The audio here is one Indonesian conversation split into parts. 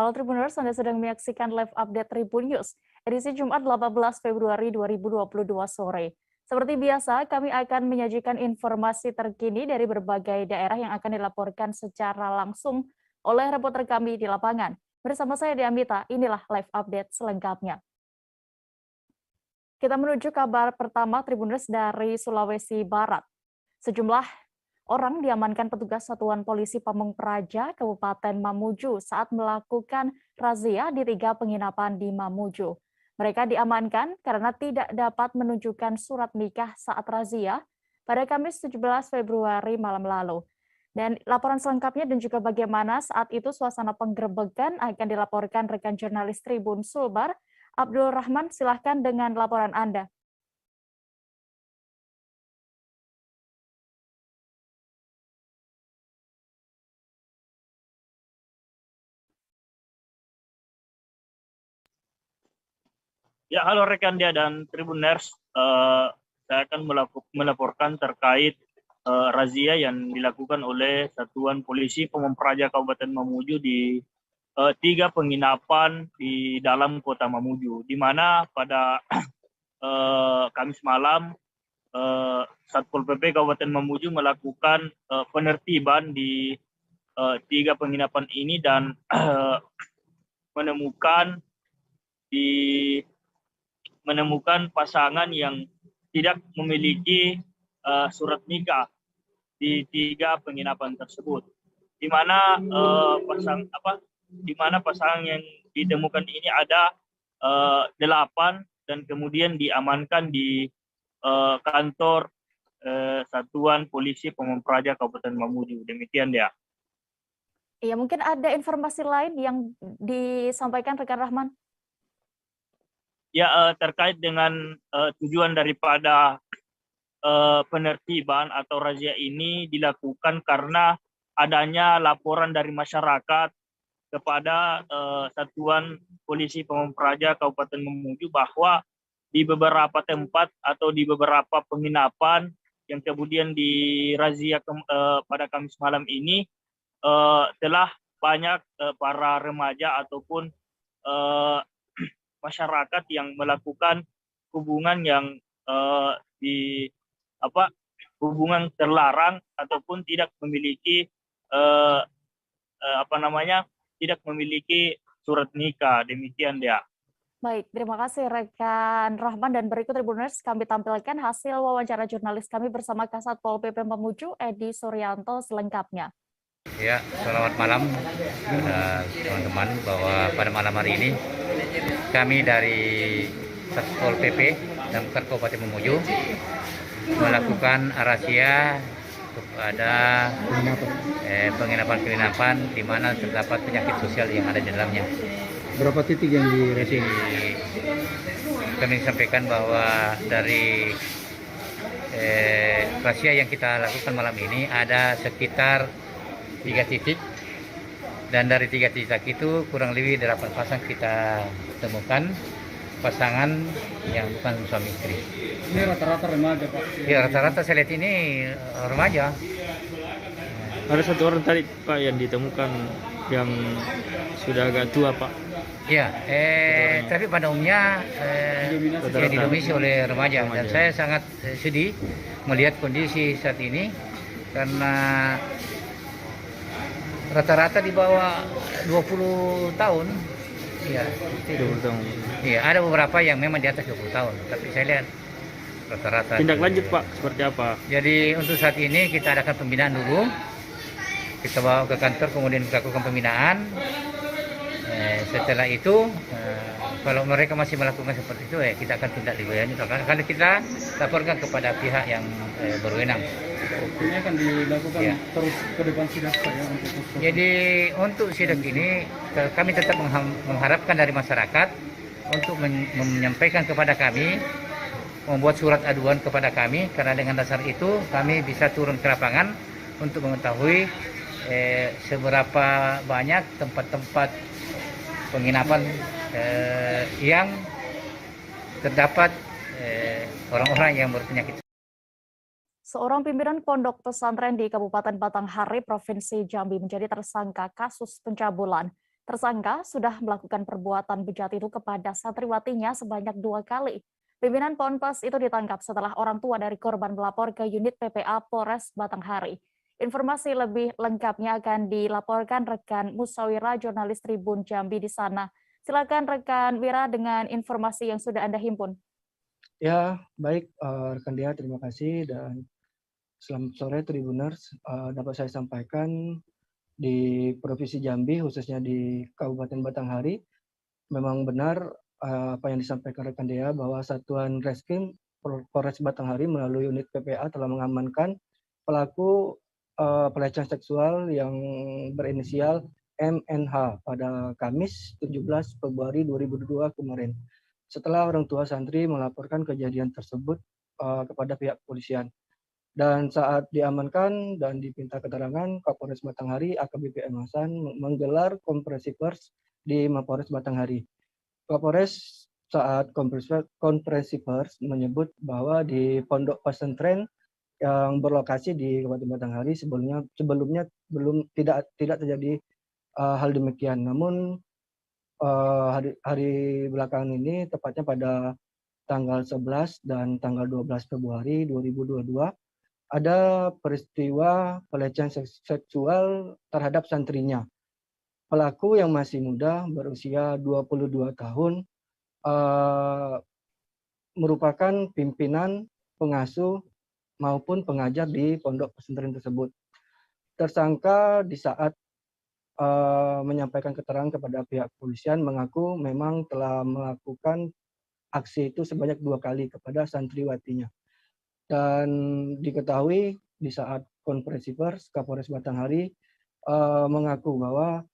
Halo Tribuners, Anda sedang menyaksikan live update Tribun News, edisi Jumat 18 Februari 2022 sore. Seperti biasa, kami akan menyajikan informasi terkini dari berbagai daerah yang akan dilaporkan secara langsung oleh reporter kami di lapangan. Bersama saya Diamita, inilah live update selengkapnya. Kita menuju kabar pertama Tribuners dari Sulawesi Barat. Sejumlah orang diamankan petugas Satuan Polisi Pamung Praja Kabupaten Mamuju saat melakukan razia di 3 penginapan di Mamuju. Mereka diamankan karena tidak dapat menunjukkan surat nikah saat razia pada Kamis 17 Februari malam lalu. Dan laporan selengkapnya dan juga bagaimana saat itu suasana penggerebekan akan dilaporkan rekan jurnalis Tribun Sulbar, Abdul Rahman. Silahkan dengan laporan Anda. Ya, halo rekan dia dan Tribuners. Saya akan melaporkan terkait razia yang dilakukan oleh Satuan Polisi Pamung Praja Kabupaten Mamuju di 3 penginapan di dalam kota Mamuju, di mana pada Kamis malam Satpol PP Kabupaten Mamuju melakukan penertiban di 3 penginapan ini dan menemukan pasangan yang tidak memiliki surat nikah di 3 penginapan tersebut, di mana pasangan yang ditemukan ini ada 8 dan kemudian diamankan di kantor Satuan Polisi Pamung Praja Kabupaten Mamuju. Demikian dia. Iya, mungkin ada informasi lain yang disampaikan rekan Rahman. Ya, terkait dengan tujuan daripada penertiban atau razia ini dilakukan karena adanya laporan dari masyarakat kepada Satuan Polisi Pamung Praja Kabupaten Mamuju bahwa di beberapa tempat atau di beberapa penginapan yang kemudian dirazia pada Kamis malam ini telah banyak para remaja ataupun masyarakat yang melakukan hubungan yang hubungan terlarang ataupun tidak memiliki tidak memiliki surat nikah. Demikian dia. Baik, terima kasih rekan Rahman, dan berikut Tribuners kami tampilkan hasil wawancara jurnalis kami bersama Kasat Pol PP Mamuju Edi Suryanto selengkapnya. Ya, selamat malam teman-teman, bahwa pada malam hari ini kami dari Satpol PP Damkar Kabupaten Mamuju melakukan razia kepada penginapan-penginapan di mana terdapat penyakit sosial yang ada di dalamnya. Berapa titik yang dirazia? Kami sampaikan bahwa dari razia yang kita lakukan malam ini ada sekitar 3 titik, dan dari 3 titik itu kurang lebih 8 pasang kita temukan, pasangan yang bukan suami istri. Ini rata-rata remaja, Pak? Ya, rata-rata saya lihat ini remaja. Ada satu orang tadi, Pak, yang ditemukan yang sudah agak tua, Pak. Ya, tapi pada umumnya didominasi oleh remaja. Dan saya sangat sedih melihat kondisi saat ini karena rata-rata di bawah 20 tahun. Ya, 20 tahun. Iya, ada beberapa yang memang di atas 20 tahun, tapi saya lihat rata-rata. Tindak lanjut, Pak, seperti apa? Jadi untuk saat ini kita adakan pembinaan dulu. Kita bawa ke kantor, kemudian kita lakukan pembinaan. Setelah itu, kalau mereka masih melakukan seperti itu, kita akan tindak lanjut. Akan kita laporkan kepada pihak yang berwenang. Ini akan dilakukan terus ke depan sidak, Pak, ya? Jadi untuk sidak ini kami tetap mengharapkan dari masyarakat untuk menyampaikan kepada kami, membuat surat aduan kepada kami, karena dengan dasar itu kami bisa turun ke lapangan untuk mengetahui seberapa banyak tempat-tempat penginapan yang terdapat orang-orang yang berpenyakit. Seorang pimpinan pondok pesantren di Kabupaten Batanghari, Provinsi Jambi menjadi tersangka kasus pencabulan. Tersangka sudah melakukan perbuatan bejat itu kepada santriwatinya sebanyak 2 kali. Pimpinan Ponpes itu ditangkap setelah orang tua dari korban melapor ke unit PPA Polres Batanghari. Informasi lebih lengkapnya akan dilaporkan rekan Musawira, jurnalis Tribun Jambi di sana. Silakan rekan Wira dengan informasi yang sudah Anda himpun. Ya, baik rekan Dia, terima kasih dan selamat sore Tribuners. Dapat saya sampaikan di Provinsi Jambi, khususnya di Kabupaten Batanghari, memang benar apa yang disampaikan rekan Dea bahwa Satuan Reskrim Polres Batanghari melalui unit PPA telah mengamankan pelaku pelecehan seksual yang berinisial MNH pada Kamis 17 Februari 2022 kemarin. Setelah orang tua santri melaporkan kejadian tersebut kepada pihak kepolisian. Dan saat diamankan dan diminta keterangan, Kapolres Batanghari AKBP M. Hasan menggelar konferensi pers di Mapolres Batanghari. Kapolres saat konferensi pers menyebut bahwa di pondok pesantren yang berlokasi di Kabupaten Batanghari sebelumnya belum tidak terjadi hal demikian. Namun hari belakangan ini, tepatnya pada tanggal 11 dan tanggal 12 Februari 2022, ada peristiwa pelecehan seksual terhadap santrinya. Pelaku yang masih muda, berusia 22 tahun, merupakan pimpinan, pengasuh, maupun pengajar di pondok pesantren tersebut. Tersangka di saat menyampaikan keterangan kepada pihak kepolisian mengaku memang telah melakukan aksi itu sebanyak 2 kali kepada santriwatinya. Dan diketahui di saat konferensi pers, Kapolres Batanghari mengaku bahwa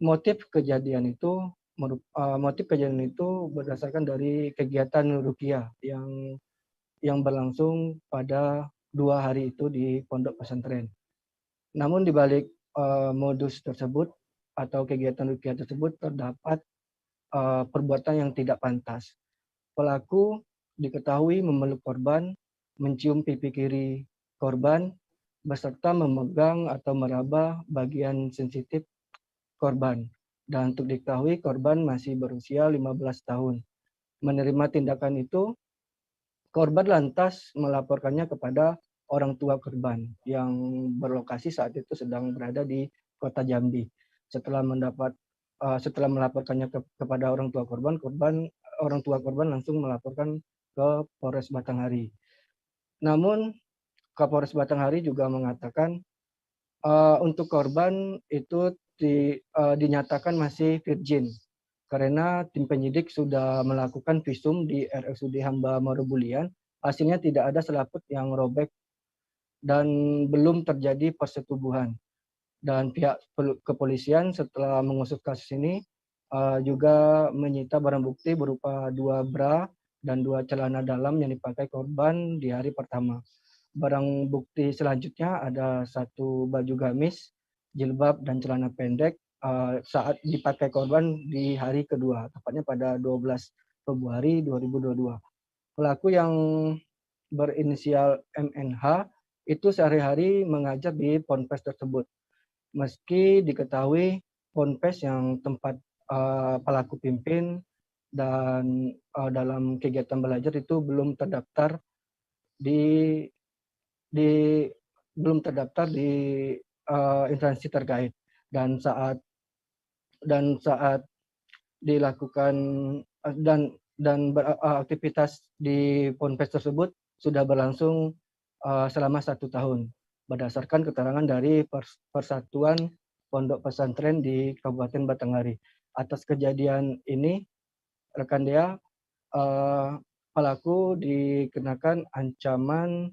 motif kejadian itu berdasarkan dari kegiatan ruqyah yang berlangsung pada 2 hari itu di pondok pesantren. Namun di balik modus tersebut atau kegiatan ruqyah tersebut terdapat perbuatan yang tidak pantas. Pelaku diketahui memeluk korban, mencium pipi kiri korban, beserta memegang atau meraba bagian sensitif korban. Dan untuk diketahui korban masih berusia 15 tahun. Menerima tindakan itu, korban lantas melaporkannya kepada orang tua korban yang berlokasi saat itu sedang berada di Kota Jambi. Setelah melaporkannya kepada orang tua korban langsung melaporkan ke Polres Batanghari. Namun Kapolres Batanghari juga mengatakan untuk korban itu dinyatakan masih virgin karena tim penyidik sudah melakukan visum di RSUD Hamba Marubulian. Hasilnya tidak ada selaput yang robek dan belum terjadi persetubuhan. Dan pihak kepolisian setelah mengusut kasus ini juga menyita barang bukti berupa 2 bra dan 2 celana dalam yang dipakai korban di hari pertama. Barang bukti selanjutnya ada 1 baju gamis, jilbab, dan celana pendek saat dipakai korban di hari kedua, tepatnya pada 12 Februari 2022. Pelaku yang berinisial MNH itu sehari-hari mengajar di ponpes tersebut. Meski diketahui ponpes yang tempat pelaku pimpin dan dalam kegiatan belajar itu belum terdaftar di instansi terkait, dan saat dilakukan dan beraktivitas di ponpes tersebut sudah berlangsung selama 1 tahun berdasarkan keterangan dari Persatuan Pondok Pesantren di Kabupaten Batanghari. Atas kejadian ini, rekan Dea, pelaku dikenakan ancaman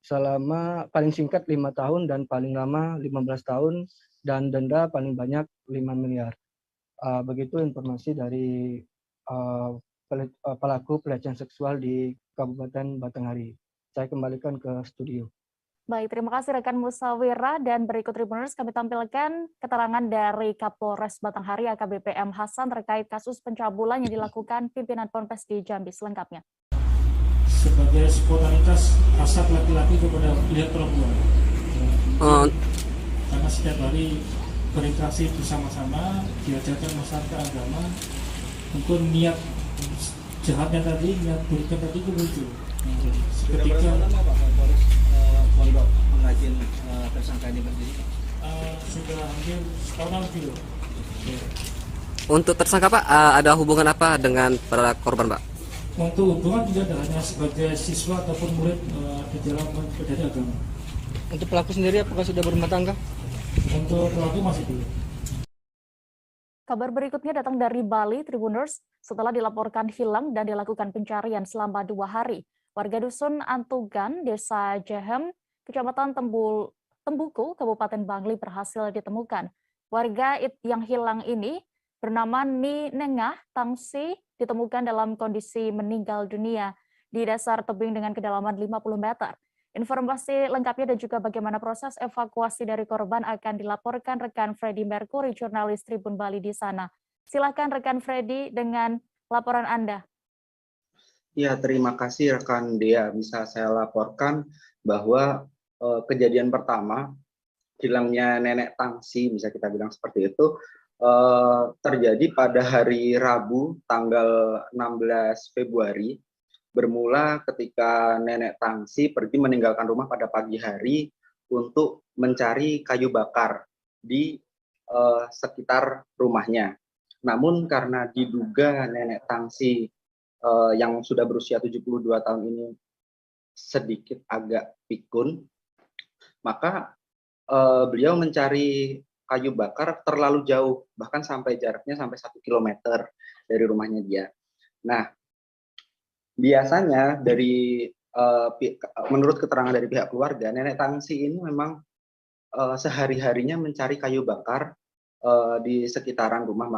selama paling singkat 5 tahun dan paling lama 15 tahun dan denda paling banyak 5 miliar. Begitu informasi dari pelaku pelecehan seksual di Kabupaten Batanghari. Saya kembalikan ke studio. Baik, terima kasih rekan Musawira, dan berikut Tribuners kami tampilkan keterangan dari Kapolres Batanghari AKBP M. Hasan terkait kasus pencabulan yang dilakukan pimpinan Ponpes di Jambi. Selengkapnya. Sebagai spontanitas hasrat laki-laki kepada lihat perempuan. Karena setiap hari berinteraksi bersama-sama, diajarkan masyarakat agama, untuk niat jahatnya tadi, niat buruknya tadi itu muncul. Seketika pondok pengrajin tersangka ini berdiri? Sudah hampir setahun lebih loh. Untuk tersangka Pak, ada hubungan apa dengan para korban Pak? Untuk hubungan tidak ada, hanya sebagai siswa ataupun murid di dalam mempelajari agama. Untuk pelaku sendiri apakah sudah berumah tangga? Untuk pelaku masih belum. Kabar berikutnya datang dari Bali, Tribuners. Setelah dilaporkan hilang dan dilakukan pencarian selama 2 hari, warga Dusun Antugan, Desa Jehem, Kecamatan Tembuku, Kabupaten Bangli berhasil ditemukan. Warga yang hilang ini bernama Ni Nengah Tangsi ditemukan dalam kondisi meninggal dunia di dasar tebing dengan kedalaman 50 meter. Informasi lengkapnya dan juga bagaimana proses evakuasi dari korban akan dilaporkan rekan Freddy Mercury, jurnalis Tribun Bali di sana. Silakan rekan Freddy dengan laporan Anda. Ya, terima kasih rekan Dea. Bisa saya laporkan bahwa kejadian pertama, hilangnya Nenek Tangsi, bisa kita bilang seperti itu, terjadi pada hari Rabu tanggal 16 Februari. Bermula ketika Nenek Tangsi pergi meninggalkan rumah pada pagi hari untuk mencari kayu bakar di sekitar rumahnya. Namun karena diduga Nenek Tangsi yang sudah berusia 72 tahun ini sedikit agak pikun, maka beliau mencari kayu bakar terlalu jauh, bahkan sampai jaraknya sampai 1 kilometer dari rumahnya dia. Nah, biasanya menurut keterangan dari pihak keluarga, Nenek Tangsi ini memang sehari-harinya mencari kayu bakar di sekitaran rumah.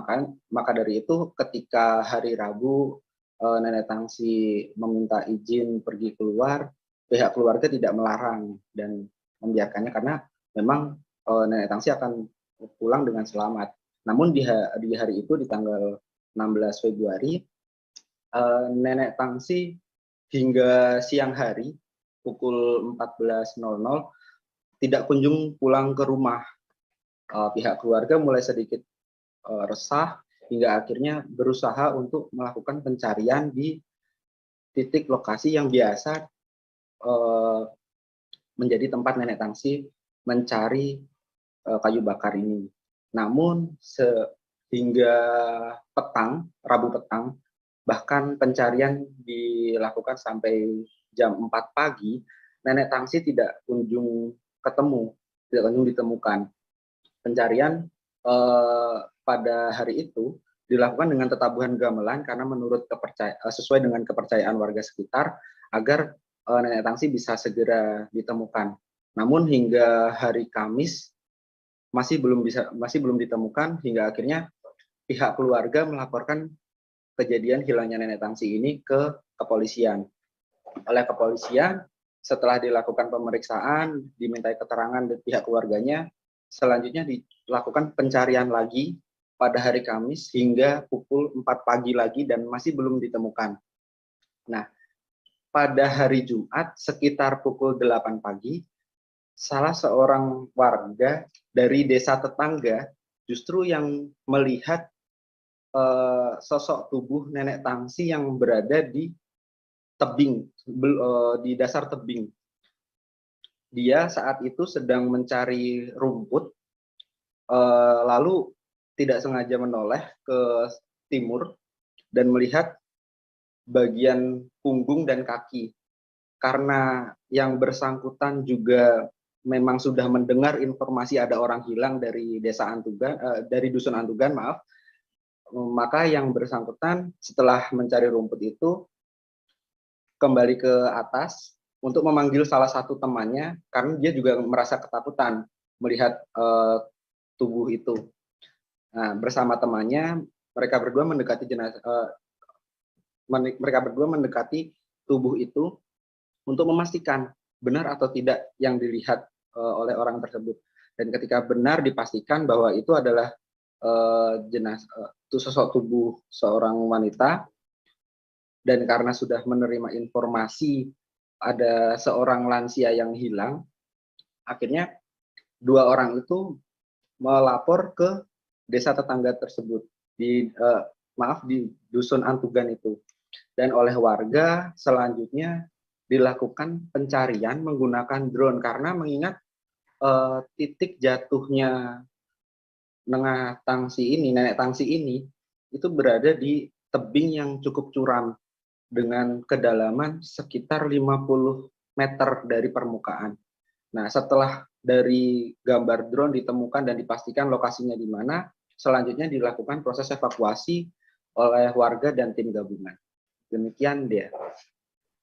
Maka dari itu ketika hari Rabu Nenek Tangsi meminta izin pergi keluar, pihak keluarga tidak melarang dan membiarkannya karena memang Nenek Tangsi akan pulang dengan selamat. Namun di hari itu, di tanggal 16 Februari, Nenek Tangsi hingga siang hari pukul 14.00 tidak kunjung pulang ke rumah. Pihak keluarga mulai sedikit resah hingga akhirnya berusaha untuk melakukan pencarian di titik lokasi yang biasa menjadi tempat Nenek Tangsi mencari kayu bakar ini. Namun hingga Rabu petang, bahkan pencarian dilakukan sampai jam 4 pagi, Nenek Tangsi tidak kunjung ditemukan. Pencarian pada hari itu dilakukan dengan tetabuhan gamelan karena sesuai dengan kepercayaan warga sekitar agar Nenek Tangsi bisa segera ditemukan. Namun hingga hari Kamis masih belum ditemukan, hingga akhirnya pihak keluarga melaporkan kejadian hilangnya Nenek Tangsi ini ke kepolisian. Oleh kepolisian, setelah dilakukan pemeriksaan, dimintai keterangan dari pihak keluarganya, selanjutnya dilakukan pencarian lagi pada hari Kamis hingga pukul 4 pagi lagi dan masih belum ditemukan. Nah, pada hari Jumat sekitar pukul 8 pagi, salah seorang warga dari desa tetangga justru yang melihat sosok tubuh Nenek Tangsi yang berada di tebing, di dasar tebing. Dia saat itu sedang mencari rumput, lalu tidak sengaja menoleh ke timur dan melihat bagian punggung dan kaki. Karena yang bersangkutan juga memang sudah mendengar informasi ada orang hilang dari desa Antugan, dari dusun Antugan, maka yang bersangkutan setelah mencari rumput itu kembali ke atas untuk memanggil salah satu temannya karena dia juga merasa ketakutan melihat tubuh itu. Nah, bersama temannya mereka berdua mendekati tubuh itu untuk memastikan benar atau tidak yang dilihat oleh orang tersebut. Dan ketika benar dipastikan bahwa itu adalah sosok tubuh seorang wanita, dan karena sudah menerima informasi ada seorang lansia yang hilang, akhirnya dua orang itu melapor ke desa tetangga tersebut di dusun Antugan itu. Dan oleh warga selanjutnya dilakukan pencarian menggunakan drone karena mengingat titik jatuhnya nenek tangsi ini itu berada di tebing yang cukup curam dengan kedalaman sekitar 50 meter dari permukaan. Nah, setelah dari gambar drone ditemukan dan dipastikan lokasinya di mana, selanjutnya dilakukan proses evakuasi oleh warga dan tim gabungan. Demikian dia.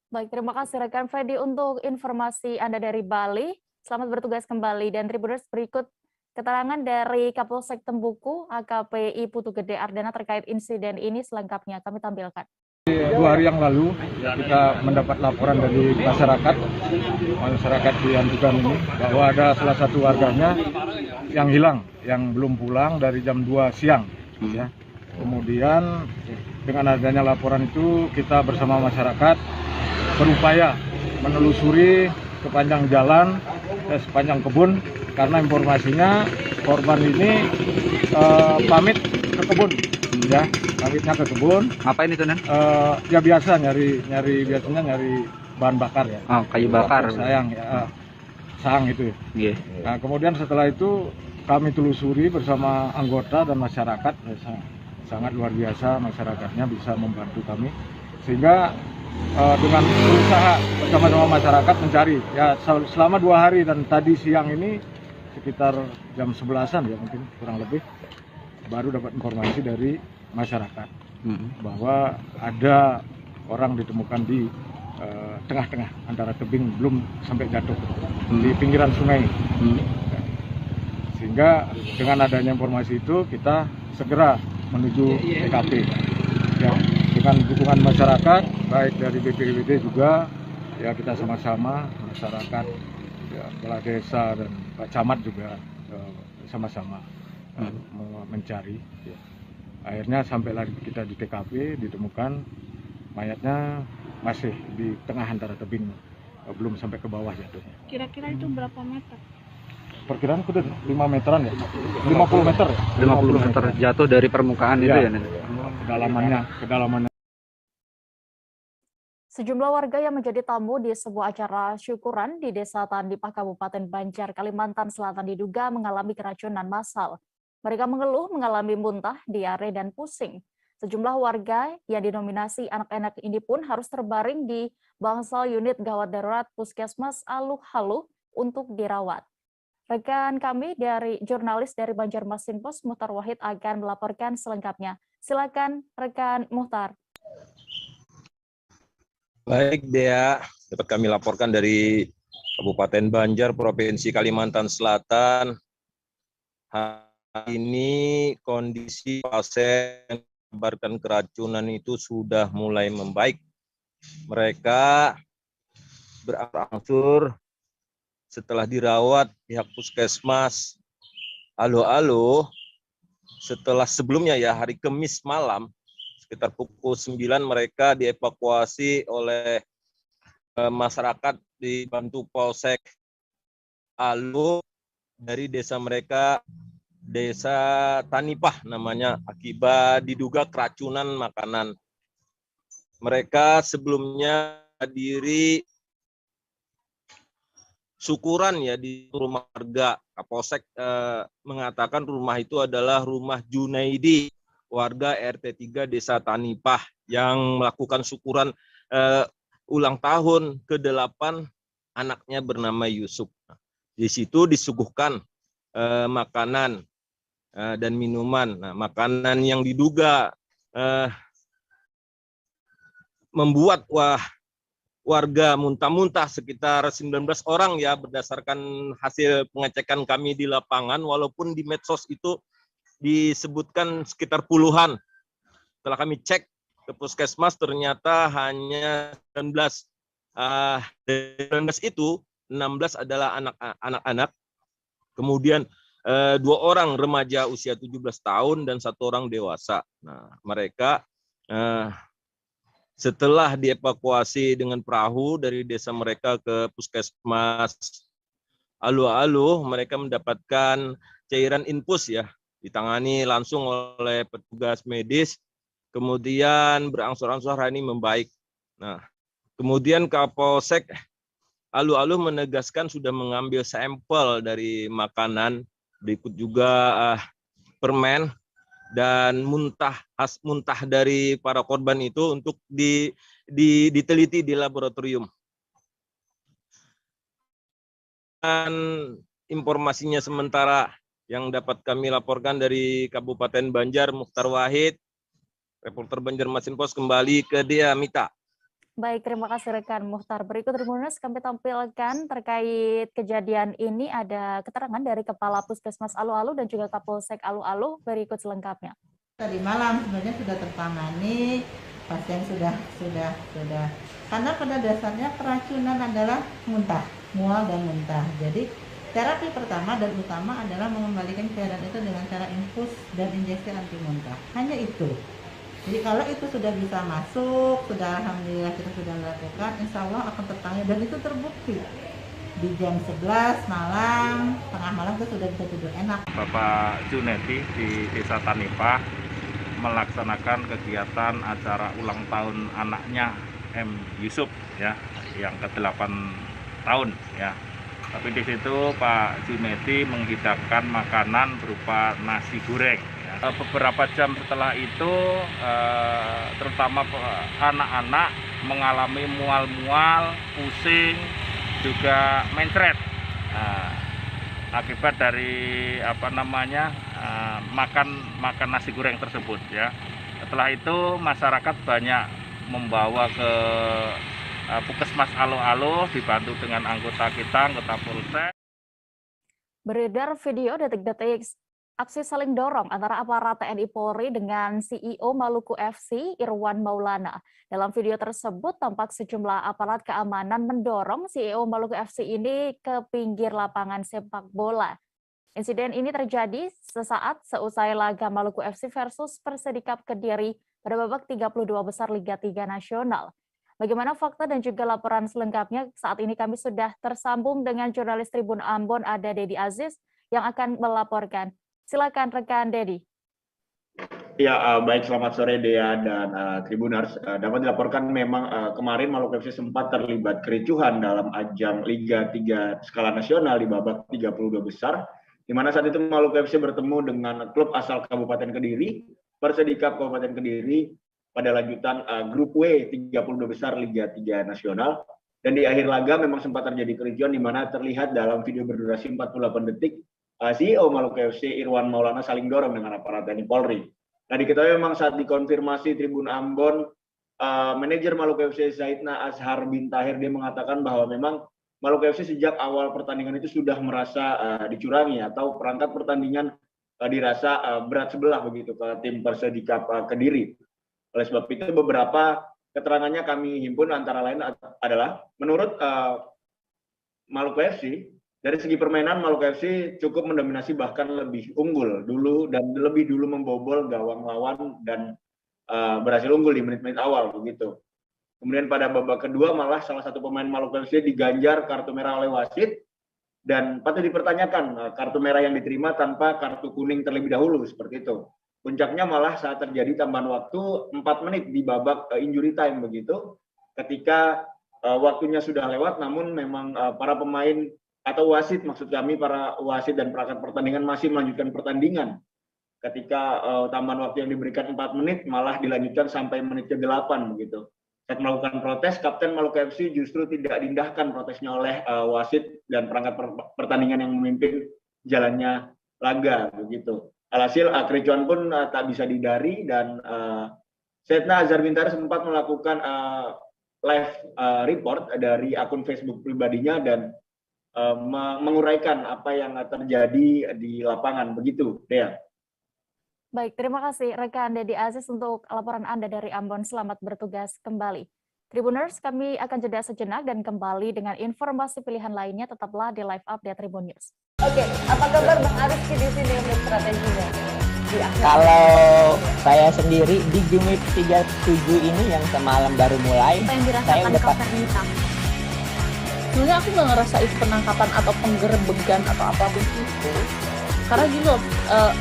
Baik, terima kasih rekan Freddy untuk informasi Anda dari Bali. Selamat bertugas kembali. Dan Tribuners, berikut keterangan dari Kapolsek Tembuku, AKP Putu Gede Ardana terkait insiden ini. Selengkapnya kami tampilkan. 2 hari yang lalu kita mendapat laporan dari masyarakat di Antugan ini bahwa ada salah satu warganya yang hilang, yang belum pulang dari jam 2 siang. Ya. Kemudian dengan adanya laporan itu kita bersama masyarakat berupaya menelusuri sepanjang jalan, sepanjang kebun karena informasinya korban ini pamit ke kebun. Ya, pamitnya ke kebun. Ngapain itu, Nan? Ya biasa biasanya nyari bahan bakar ya. Oh, kayu bakar. Sang itu. Yeah. Nah, kemudian setelah itu kami telusuri bersama anggota dan masyarakat. Sangat luar biasa masyarakatnya bisa membantu kami. Sehingga dengan berusaha bersama-sama masyarakat mencari. Ya selama 2 hari dan tadi siang ini sekitar jam 11-an ya mungkin kurang lebih baru dapat informasi dari masyarakat bahwa ada orang ditemukan di tengah-tengah antara tebing belum sampai jatuh di pinggiran sungai. Sehingga dengan adanya informasi itu kita segera menuju TKP. Ya, dengan dukungan masyarakat baik dari BPBD juga ya kita sama-sama masyarakat ya, kepala desa dan Pak Camat juga sama-sama mencari. Ya. Akhirnya sampailah kita di TKP, ditemukan mayatnya masih di tengah antara tebing, belum sampai ke bawah jatuhnya. Kira-kira itu berapa meter? Perkiraan udah 5 meteran ya, 50 meter. 50 meter jatuh dari permukaan itu ya? Kedalamannya. Sejumlah warga yang menjadi tamu di sebuah acara syukuran di Desa Tandipah, Kabupaten Banjar, Kalimantan Selatan diduga mengalami keracunan massal. Mereka mengeluh mengalami muntah, diare, dan pusing. Sejumlah warga yang dinominasi anak-anak ini pun harus terbaring di bangsal unit gawat darurat Puskesmas Aluh-Haluh untuk dirawat. Rekan kami dari jurnalis dari Banjarmasin Pos, Muhtar Wahid akan melaporkan selengkapnya. Silakan rekan Muhtar. Baik Dea, dapat kami laporkan dari Kabupaten Banjar, Provinsi Kalimantan Selatan. Hari ini kondisi pasien yang dikabarkan keracunan itu sudah mulai membaik. Mereka berangsur setelah dirawat pihak Puskesmas Aluh-Aluh, setelah sebelumnya ya hari Kamis malam, sekitar pukul 9 mereka dievakuasi oleh masyarakat dibantu Polsek Aluh dari desa mereka, Desa Tanipah namanya, akibat diduga keracunan makanan. Mereka sebelumnya hadiri syukuran ya di rumah warga. Kapolsek mengatakan rumah itu adalah rumah Junaidi, warga RT 3 Desa Tanipah yang melakukan syukuran ulang tahun ke-8 anaknya bernama Yusuf. Di situ disuguhkan makanan dan minuman. Nah, makanan yang diduga membuat warga muntah-muntah sekitar 19 orang ya berdasarkan hasil pengecekan kami di lapangan, walaupun di medsos itu disebutkan sekitar puluhan. Setelah kami cek ke Puskesmas ternyata hanya 19. Dari 19 itu 16 adalah anak-anak. Kemudian 2 orang remaja usia 17 tahun dan 1 orang dewasa. Nah, mereka setelah dievakuasi dengan perahu dari desa mereka ke Puskesmas Aluh-Aluh, mereka mendapatkan cairan infus ya, ditangani langsung oleh petugas medis, kemudian berangsur-angsur hari ini membaik. Nah, kemudian Kapolsek Alu-Alu menegaskan sudah mengambil sampel dari makanan, berikut juga permen dan muntah dari para korban itu untuk diteliti di laboratorium. Dan informasinya sementara yang dapat kami laporkan dari Kabupaten Banjar, Mukhtar Wahid, reporter Banjarmasin Post, kembali ke dia, Mita. Baik, terima kasih rekan Mukhtar. Berikut Tribuners kami tampilkan terkait kejadian ini, ada keterangan dari Kepala Puskesmas Alu-Alu dan juga Kapolsek Alu-Alu. Berikut selengkapnya. Tadi malam sebenarnya sudah tertangani, pasien sudah karena pada dasarnya keracunan adalah muntah, mual dan muntah. Jadi terapi pertama dan utama adalah mengembalikan cairan itu dengan cara infus dan injeksi anti muntah. Hanya itu. Jadi kalau itu sudah bisa masuk, sudah alhamdulillah kita sudah lakukan, insya Allah akan tertangani dan itu terbukti. Di jam 11 malam, tengah malam itu sudah bisa tidur enak. Bapak Junedi di Desa Tanipah melaksanakan kegiatan acara ulang tahun anaknya M. Yusuf ya, yang ke-8 tahun ya. Tapi di situ Pak Junedi menghidangkan makanan berupa nasi goreng. Ya. Beberapa jam setelah itu, terutama anak-anak mengalami mual-mual, pusing, juga mencret. Akibat dari makan nasi goreng tersebut ya. Setelah itu masyarakat banyak membawa ke Puskesmas Alu-Alu dibantu dengan anggota kita, anggota Polsek. Beredar video detik-detik aksi saling dorong antara aparat TNI Polri dengan CEO Maluku FC Irwan Maulana. Dalam video tersebut tampak sejumlah aparat keamanan mendorong CEO Maluku FC ini ke pinggir lapangan sepak bola. Insiden ini terjadi sesaat seusai laga Maluku FC versus Persidikap Kediri pada babak 32 besar Liga 3 Nasional. Bagaimana fakta dan juga laporan selengkapnya? Saat ini kami sudah tersambung dengan jurnalis Tribun Ambon, ada Dedi Aziz, yang akan melaporkan. Silakan rekan Dedi. Ya, baik, selamat sore Dea dan Tribuners. Dapat dilaporkan memang kemarin Maluku FC sempat terlibat kericuhan dalam ajang Liga 3 skala nasional di babak 32 besar, di mana saat itu Maluku FC bertemu dengan klub asal Kabupaten Kediri, Persidikap Kabupaten Kediri, pada lanjutan grup W 32 besar Liga 3 Nasional. Dan di akhir laga memang sempat terjadi kericuhan di mana terlihat dalam video berdurasi 48 detik CEO Maluku FC Irwan Maulana saling dorong dengan aparat TNI Polri. Nah, diketahui memang saat dikonfirmasi Tribun Ambon, manajer Maluku FC Zaidna Azhar bin Tahir, dia mengatakan bahwa memang Maluku FC sejak awal pertandingan itu sudah merasa dicurangi atau perangkat pertandingan dirasa berat sebelah begitu ke tim Persidikap Kediri. Oleh sebab itu beberapa keterangannya kami himpun, antara lain adalah menurut Maluku FC, dari segi permainan Maluku FC cukup mendominasi, bahkan lebih unggul dulu dan lebih dulu membobol gawang lawan dan berhasil unggul di menit-menit awal begitu. Kemudian pada babak kedua malah salah satu pemain Maluku FC diganjar kartu merah oleh wasit, dan patut dipertanyakan kartu merah yang diterima tanpa kartu kuning terlebih dahulu seperti itu. Puncaknya malah saat terjadi tambahan waktu 4 menit di babak injury time begitu, ketika waktunya sudah lewat, namun memang para pemain atau wasit, maksud kami para wasit dan perangkat pertandingan masih melanjutkan pertandingan. Ketika tambahan waktu yang diberikan 4 menit malah dilanjutkan sampai menit ke-8 begitu. Saat melakukan protes, Kapten Maluku FC justru tidak diindahkan protesnya oleh wasit dan perangkat pertandingan yang memimpin jalannya laga begitu. Alhasil kericuhan pun tak bisa dihindari, dan Zaidna Azhar bin Tahir sempat melakukan live report dari akun Facebook pribadinya dan menguraikan apa yang terjadi di lapangan begitu, Dea. Baik, terima kasih rekan Dedi Aziz untuk laporan Anda dari Ambon. Selamat bertugas kembali. Tribuners, kami akan jeda sejenak dan kembali dengan informasi pilihan lainnya. Tetaplah di Live Update Tribun News. Oke, apa kabar Bang Ariski di sini untuk strateginya? Kalau saya sendiri di Jumit 37 ini yang semalam baru mulai, saya udah pasti. Sebenarnya aku nggak ngerasa itu penangkapan atau penggerbegan atau apapun itu. Karena gini loh,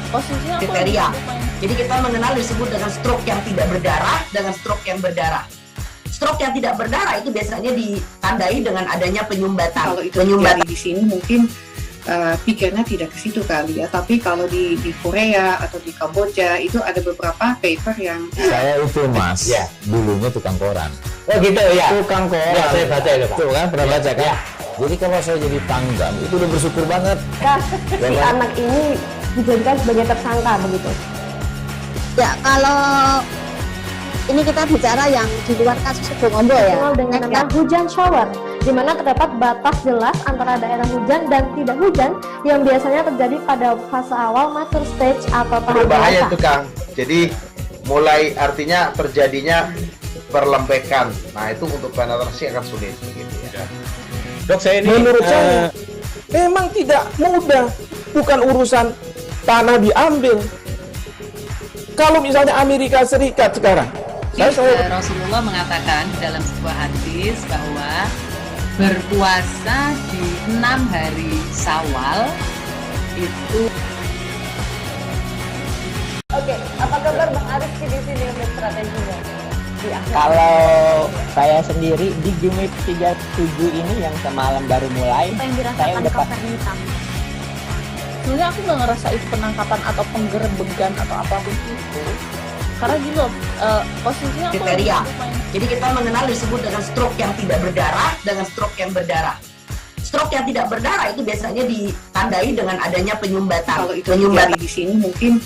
posisinya aku kriteria. Jadi kita mengenal disebut dengan stroke yang tidak berdarah dengan stroke yang berdarah. Stroke yang tidak berdarah itu biasanya ditandai dengan adanya penyumbatan. Kalau itu terjadi di sini mungkin pikirnya tidak ke situ kali ya. Tapi kalau di Korea atau di Kamboja itu ada beberapa paper yang saya itu mas, ya dulunya tukang koran. Oh gitu ya. Tukang koran. Ya, saya baca itu Pak. Tuh kan pernah baca kan? Ya. Jadi kalau saya jadi pangdam itu udah bersyukur banget. Si anak ini dijadikan sebagai tersangka begitu. Ya, kalau ini kita bicara yang di luar kasus Bongombo ya. Dengan nama hujan shower, di mana terdapat batas jelas antara daerah hujan dan tidak hujan yang biasanya terjadi pada fase awal mature stage atau tahap berbahaya dewasa. itu Kang. Jadi mulai artinya terjadinya perlembekan. Nah itu untuk penetrasi akan sulit begitu ya. Dok, saya ini menurut saya memang tidak mudah, bukan urusan tanah diambil. Kalau misalnya Amerika Serikat sekarang, Rasulullah mengatakan dalam sebuah hadis bahwa berpuasa di 6 hari Syawal itu. Oke, apa kabar Bang Arif di sini untuk strateginya? Kalau saya sendiri di Jumit 37 ini yang semalam baru mulai, saya udah pas. Sebenarnya aku nggak ngerasa itu penangkapan atau penggerebegan atau apapun itu. Karena gini loh, posisinya aku kriteria. Jadi kita mengenal disebut dengan stroke yang tidak berdarah dengan stroke yang berdarah. Stroke yang tidak berdarah itu biasanya ditandai dengan adanya penyumbatan. Kalau itu terjadi di sini mungkin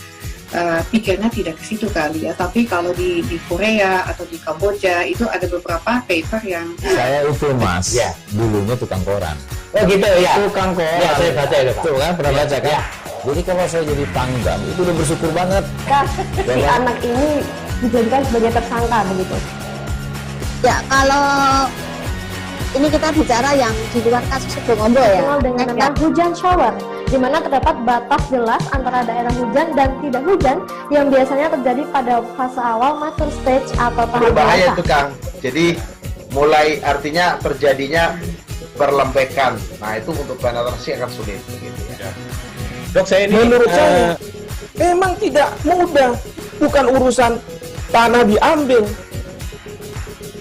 pikirnya tidak ke situ kali ya. Tapi kalau di Korea atau di Kamboja itu ada beberapa paper yang saya itu mas, ya dulunya tukang koran. Oh gitu ya. Tukang koran. Ya, saya baca itu Pak. Tuh kan pernah baca kan? Ya. Jadi kalau saya jadi pangdam itu udah bersyukur banget. Si anak ini dijadikan sebagai tersangka begitu. Ya, kalau ini kita bicara yang di luar kasus Bongombo ya. Dengan nama hujan shower, di mana terdapat batas jelas antara daerah hujan dan tidak hujan yang biasanya terjadi pada fase awal mature stage atau tahap berbahaya dewasa. itu Kang. Jadi mulai artinya terjadinya perlembekan. Nah itu untuk penetrasi akan sulit begitu ya. Dok, saya ini menurut saya memang tidak mudah, bukan urusan tanah diambil.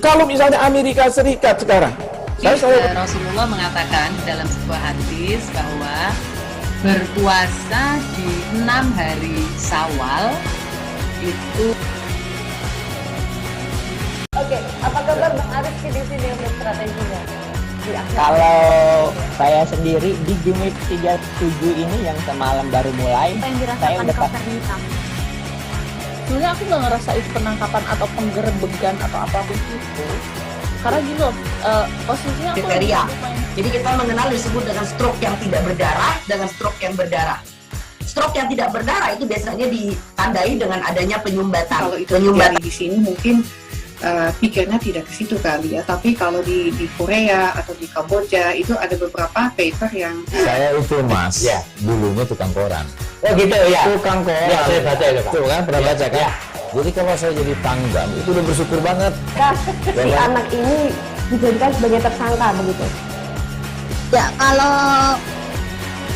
Kalau misalnya Amerika Serikat sekarang, Rasulullah mengatakan dalam sebuah hadis bahwa berpuasa di 6 hari Syawal itu. Oke, apa kabar Bang Arif di sini untuk strateginya? Kalau saya sendiri di Jumit 37 ini yang semalam baru mulai, saya udah pas. Sebenarnya aku nggak ngerasa itu penangkapan atau penggerebegan atau apapun itu. Karena gini loh, posisinya aku kriteria. Jadi kita mengenal disebut dengan stroke yang tidak berdarah dengan stroke yang berdarah. Stroke yang tidak berdarah itu biasanya ditandai dengan adanya penyumbatan. Kalau itu terjadi di sini mungkin pikirnya tidak ke situ kali ya. Tapi kalau di Korea atau di Kamboja itu ada beberapa paper yang saya itu mas, ya dulunya tukang koran. Oh gitu ya. Tukang koran. Ya, saya baca itu Pak. Tuh kan pernah baca kan? Ya. Jadi kalau saya jadi pangdam itu udah bersyukur banget. Si anak ini dijadikan sebagai tersangka begitu. Ya, kalau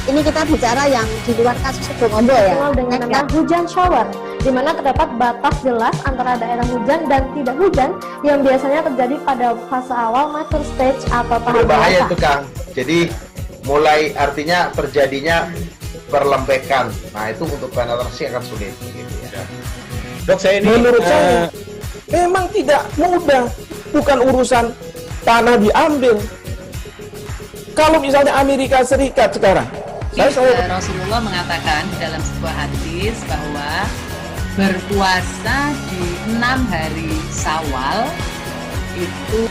ini kita bicara yang di luar kasus Bongombo ya. Dengan nama hujan shower, di mana terdapat batas jelas antara daerah hujan dan tidak hujan yang biasanya terjadi pada fase awal mature stage atau tahap berbahaya dewasa. itu Kang. Jadi mulai artinya terjadinya perlembekan. Nah itu untuk penetrasi akan sulit begitu ya. Dok, saya ini menurut saya memang tidak mudah, bukan urusan tanah diambil. Kalau misalnya Amerika Serikat sekarang, Rasulullah mengatakan dalam sebuah hadis bahwa berpuasa di 6 hari Syawal itu.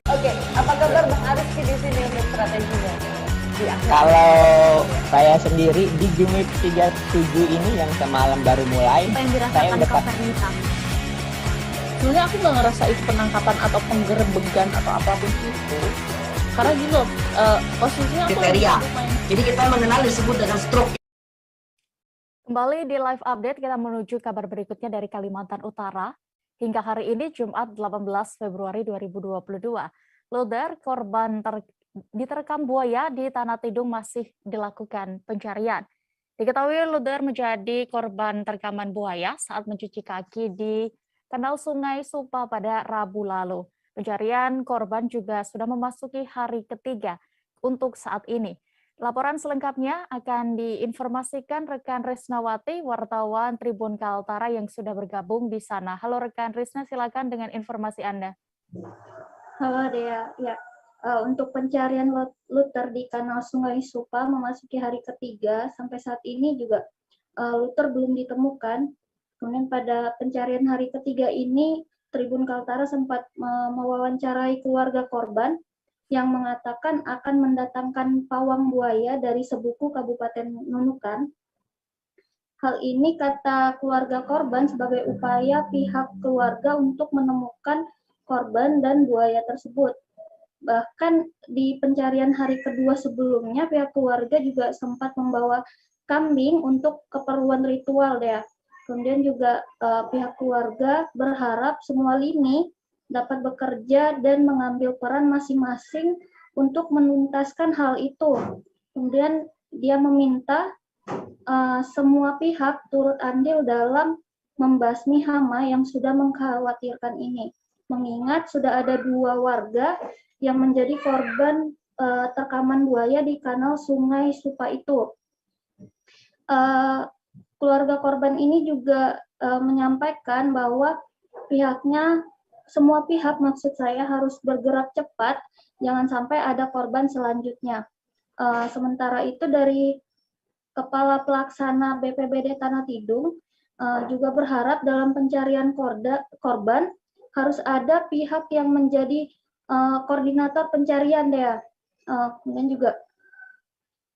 Oke, apa kabar Bang Arif di sini untuk strateginya? Kalau saya sendiri di Jumit 37 ini yang semalam baru mulai, saya udah pas. Sebenarnya aku nggak ngerasa itu penangkapan atau penggerebegan atau apapun itu. Karena gini loh, posisinya aku kriteria. Jadi kita mengenal disebut dengan stroke. Kembali di live update, kita menuju kabar berikutnya dari Kalimantan Utara. Hingga hari ini Jumat 18 Februari 2022, loader korban diterkam buaya di Tanah Tidung masih dilakukan pencarian. Diketahui Luther menjadi korban terkaman buaya saat mencuci kaki di kanal Sungai Supa pada Rabu lalu. Pencarian korban juga sudah memasuki hari ketiga untuk saat ini. Laporan selengkapnya akan diinformasikan rekan Risnawati, wartawan Tribun Kaltara yang sudah bergabung di sana. Halo rekan Risna, silakan dengan informasi Anda. Halo Dea, ya. Untuk pencarian Luther di kanal Sungai Supa memasuki hari ketiga, sampai saat ini juga Luther belum ditemukan. Kemudian pada pencarian hari ketiga ini, Tribun Kaltara sempat mewawancarai keluarga korban yang mengatakan akan mendatangkan pawang buaya dari Sebuku, Kabupaten Nunukan. Hal ini kata keluarga korban sebagai upaya pihak keluarga untuk menemukan korban dan buaya tersebut. Bahkan di pencarian hari kedua sebelumnya, pihak keluarga juga sempat membawa kambing untuk keperluan ritual ya. Kemudian juga pihak keluarga berharap semua lini dapat bekerja dan mengambil peran masing-masing untuk menuntaskan hal itu. Kemudian dia meminta semua pihak turut andil dalam membasmi hama yang sudah mengkhawatirkan ini. Mengingat sudah ada 2 warga yang menjadi korban terkaman buaya di kanal Sungai Supa itu. Keluarga korban ini juga menyampaikan bahwa pihaknya, semua pihak maksud saya harus bergerak cepat, jangan sampai ada korban selanjutnya. Sementara itu dari Kepala Pelaksana BPBD Tanah Tidung juga berharap dalam pencarian korban harus ada pihak yang menjadi koordinator pencarian ya. Kemudian juga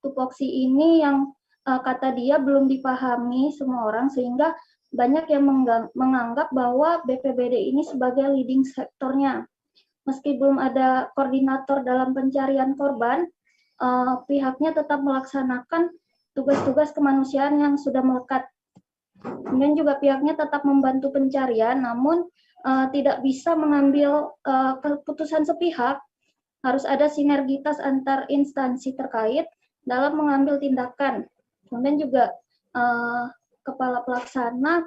tupoksi ini yang kata dia belum dipahami semua orang, sehingga banyak yang menganggap bahwa BPBD ini sebagai leading sektornya. Meski belum ada koordinator dalam pencarian korban, pihaknya tetap melaksanakan tugas-tugas kemanusiaan yang sudah melekat. Kemudian juga pihaknya tetap membantu pencarian, namun tidak bisa mengambil keputusan sepihak. Harus ada sinergitas antar instansi terkait dalam mengambil tindakan. Kemudian juga Kepala Pelaksana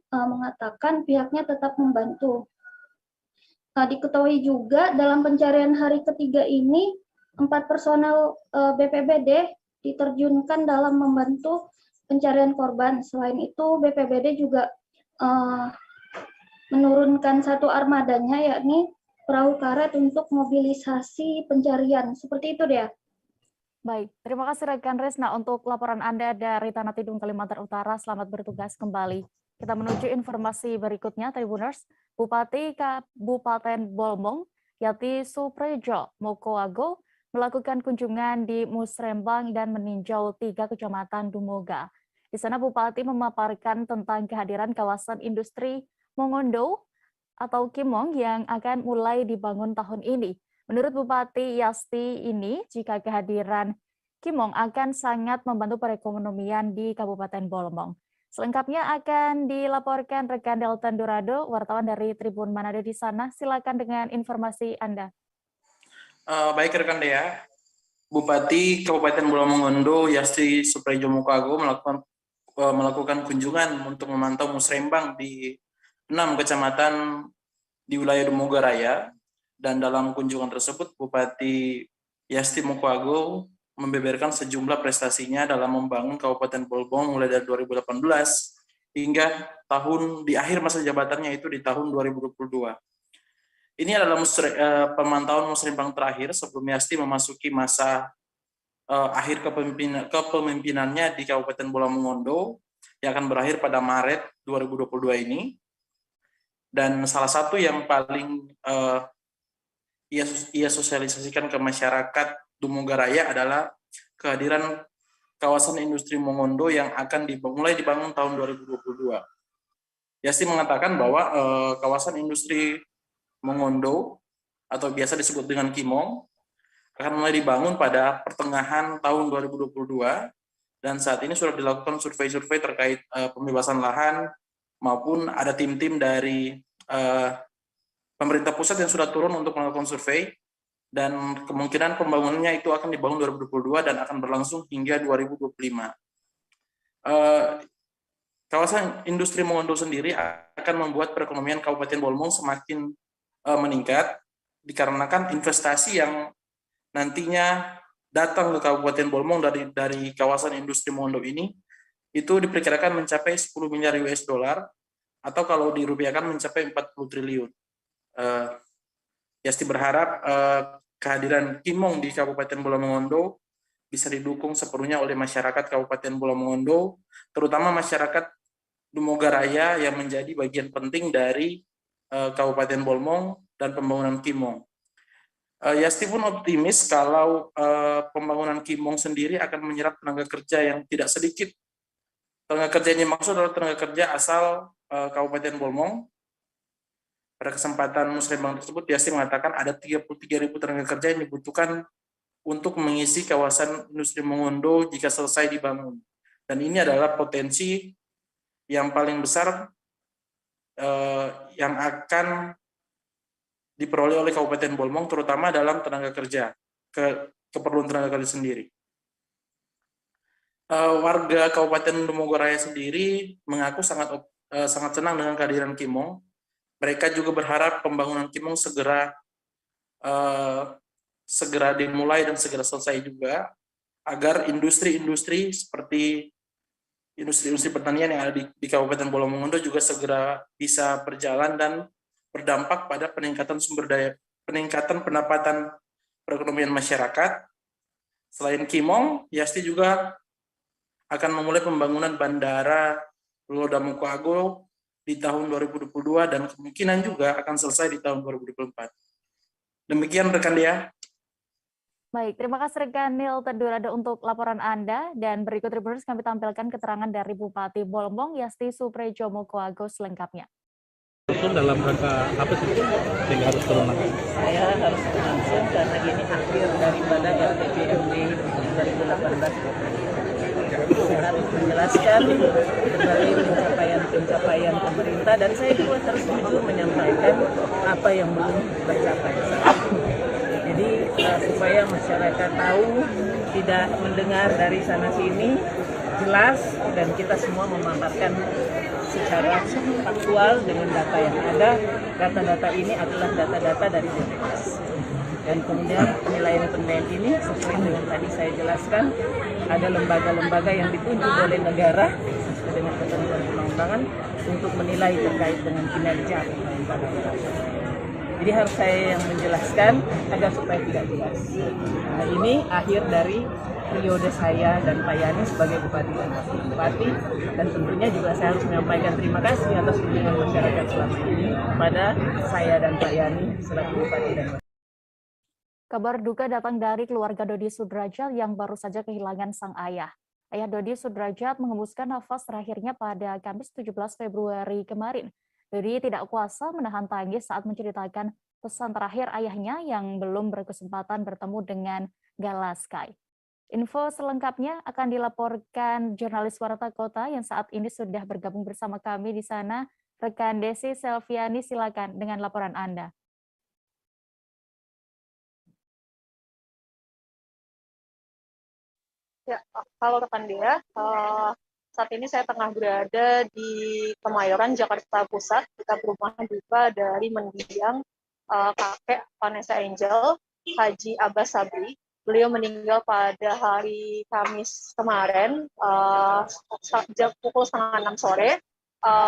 mengatakan pihaknya tetap membantu. Diketahui juga dalam pencarian hari ketiga ini 4 personel BPBD diterjunkan dalam membantu pencarian korban. Selain itu BPBD juga menurunkan 1 armadanya, yakni perahu karet untuk mobilisasi pencarian. Seperti itu dia. Baik, terima kasih rekan Resna untuk laporan Anda dari Tanah Tidung, Kalimantan Utara. Selamat bertugas kembali. Kita menuju informasi berikutnya, Tribuners. Bupati Kabupaten Bolmong, Yati Suprejo Mokoago, melakukan kunjungan di Musrembang dan meninjau 3 kecamatan Dumoga. Di sana Bupati memaparkan tentang kehadiran kawasan industri Mongondo atau Kimong yang akan mulai dibangun tahun ini. Menurut Bupati Yasti ini, jika kehadiran Kimong akan sangat membantu perekonomian di Kabupaten Bolmong. Selengkapnya akan dilaporkan rekan Delton Dorado, wartawan dari Tribun Manado di sana. Silakan dengan informasi Anda. Baik rekan Dea, Bupati Kabupaten Bolmongondo Yasti Suprejo Mokoago melakukan kunjungan untuk memantau musrembang di 6 kecamatan di wilayah Dumoga Raya. Dan dalam kunjungan tersebut, Bupati Yasti Mokoago membeberkan sejumlah prestasinya dalam membangun Kabupaten Bolmong mulai dari 2018 hingga di akhir masa jabatannya itu di tahun 2022. Ini adalah pemantauan musrembang terakhir sebelum Yasti memasuki masa akhir kepemimpinannya di Kabupaten Bolmongondo yang akan berakhir pada Maret 2022 ini. Dan salah satu yang paling ia sosialisasikan ke masyarakat Dumoga Raya adalah kehadiran kawasan industri Mongondo yang akan mulai dibangun tahun 2022. Yasti mengatakan bahwa kawasan industri Mongondo atau biasa disebut dengan Kimong akan mulai dibangun pada pertengahan tahun 2022 dan saat ini sudah dilakukan survei-survei terkait pembebasan lahan maupun ada tim-tim dari pemerintah pusat yang sudah turun untuk melakukan survei dan kemungkinan pembangunannya itu akan dibangun 2022 dan akan berlangsung hingga 2025. Kawasan industri Mongondo sendiri akan membuat perekonomian Kabupaten Bolmong semakin meningkat dikarenakan investasi yang nantinya datang ke Kabupaten Bolmong dari kawasan industri Mongondo ini itu diperkirakan mencapai 10 miliar US dollar atau kalau dirupiahkan mencapai 40 triliun. Yasti berharap kehadiran Kimong di Kabupaten Bola Mongondo bisa didukung sepenuhnya oleh masyarakat Kabupaten Bola Mongondo, terutama masyarakat Dumogaraya yang menjadi bagian penting dari Kabupaten Bolmong dan pembangunan Kimong. Yasti pun optimis kalau pembangunan Kimong sendiri akan menyerap tenaga kerja yang tidak sedikit. Tenaga kerja yang dimaksud adalah tenaga kerja asal Kabupaten Bolmong. Pada kesempatan musrembang tersebut, Yasti mengatakan ada 33.000 tenaga kerja yang dibutuhkan untuk mengisi kawasan industri Mongondo jika selesai dibangun. Dan ini adalah potensi yang paling besar yang akan diperoleh oleh Kabupaten Bolmong, terutama dalam tenaga kerja, keperluan tenaga kerja sendiri. Warga Kabupaten Dumogoraya sendiri mengaku sangat senang dengan kehadiran Kimong. Mereka juga berharap pembangunan Kimong segera dimulai dan segera selesai juga, agar industri-industri seperti industri pertanian yang ada di Kabupaten Bola Mongondo juga segera bisa berjalan dan berdampak pada peningkatan peningkatan pendapatan perekonomian masyarakat. Selain Kimong, Yasti juga akan memulai pembangunan bandara Lodamukago di tahun 2022 dan kemungkinan juga akan selesai di tahun 2024. Demikian rekan Dea. Baik, terima kasih rekan Nil Tedurada untuk laporan Anda, dan berikut Tribuners kami tampilkan keterangan dari Bupati Bolmong Yasti Suprejo Mokoago selengkapnya. Dalam rangka apa sih sehingga harus turun langsung? Saya harus turun langsung karena ini akhir daripada RPJMD 2018. Saya harus menjelaskan kembali pencapaian pemerintah dan saya juga harus jujur menyampaikan apa yang belum tercapai. Jadi supaya masyarakat tahu, tidak mendengar dari sana sini, jelas, dan kita semua memaparkan secara faktual dengan data yang ada. Data-data ini adalah data-data dari BPS. Dan kemudian penilaian ini sesuai dengan tadi saya jelaskan, ada lembaga-lembaga yang ditunjuk oleh negara sesuai dengan ketentuan undang-undangan untuk menilai terkait dengan kinerja pemerintah. Jadi harus saya yang menjelaskan agar supaya tidak jelas. Nah, ini akhir dari periode saya dan Pak Yani sebagai Bupati dan Wakil Bupati, dan tentunya juga saya harus menyampaikan terima kasih atas dukungan masyarakat selama ini kepada saya dan Pak Yani selaku Bupati dan Wakil. Kabar duka datang dari keluarga Dodi Sudrajat yang baru saja kehilangan sang ayah. Ayah Dodi Sudrajat mengembuskan nafas terakhirnya pada Kamis 17 Februari kemarin. Dodi tidak kuasa menahan tangis saat menceritakan pesan terakhir ayahnya yang belum berkesempatan bertemu dengan Galaskai. Info selengkapnya akan dilaporkan jurnalis Warta Kota yang saat ini sudah bergabung bersama kami di sana. Rekan Desi Selviani, silakan dengan laporan Anda. Ya, halo rekan Dea. Saat ini saya tengah berada di Kemayoran, Jakarta Pusat. Kita berumah duka dari mendiang kakek Vanessa Angel, Haji Abbas Sabri. Beliau meninggal pada hari Kamis kemarin, pukul 5:30 sore.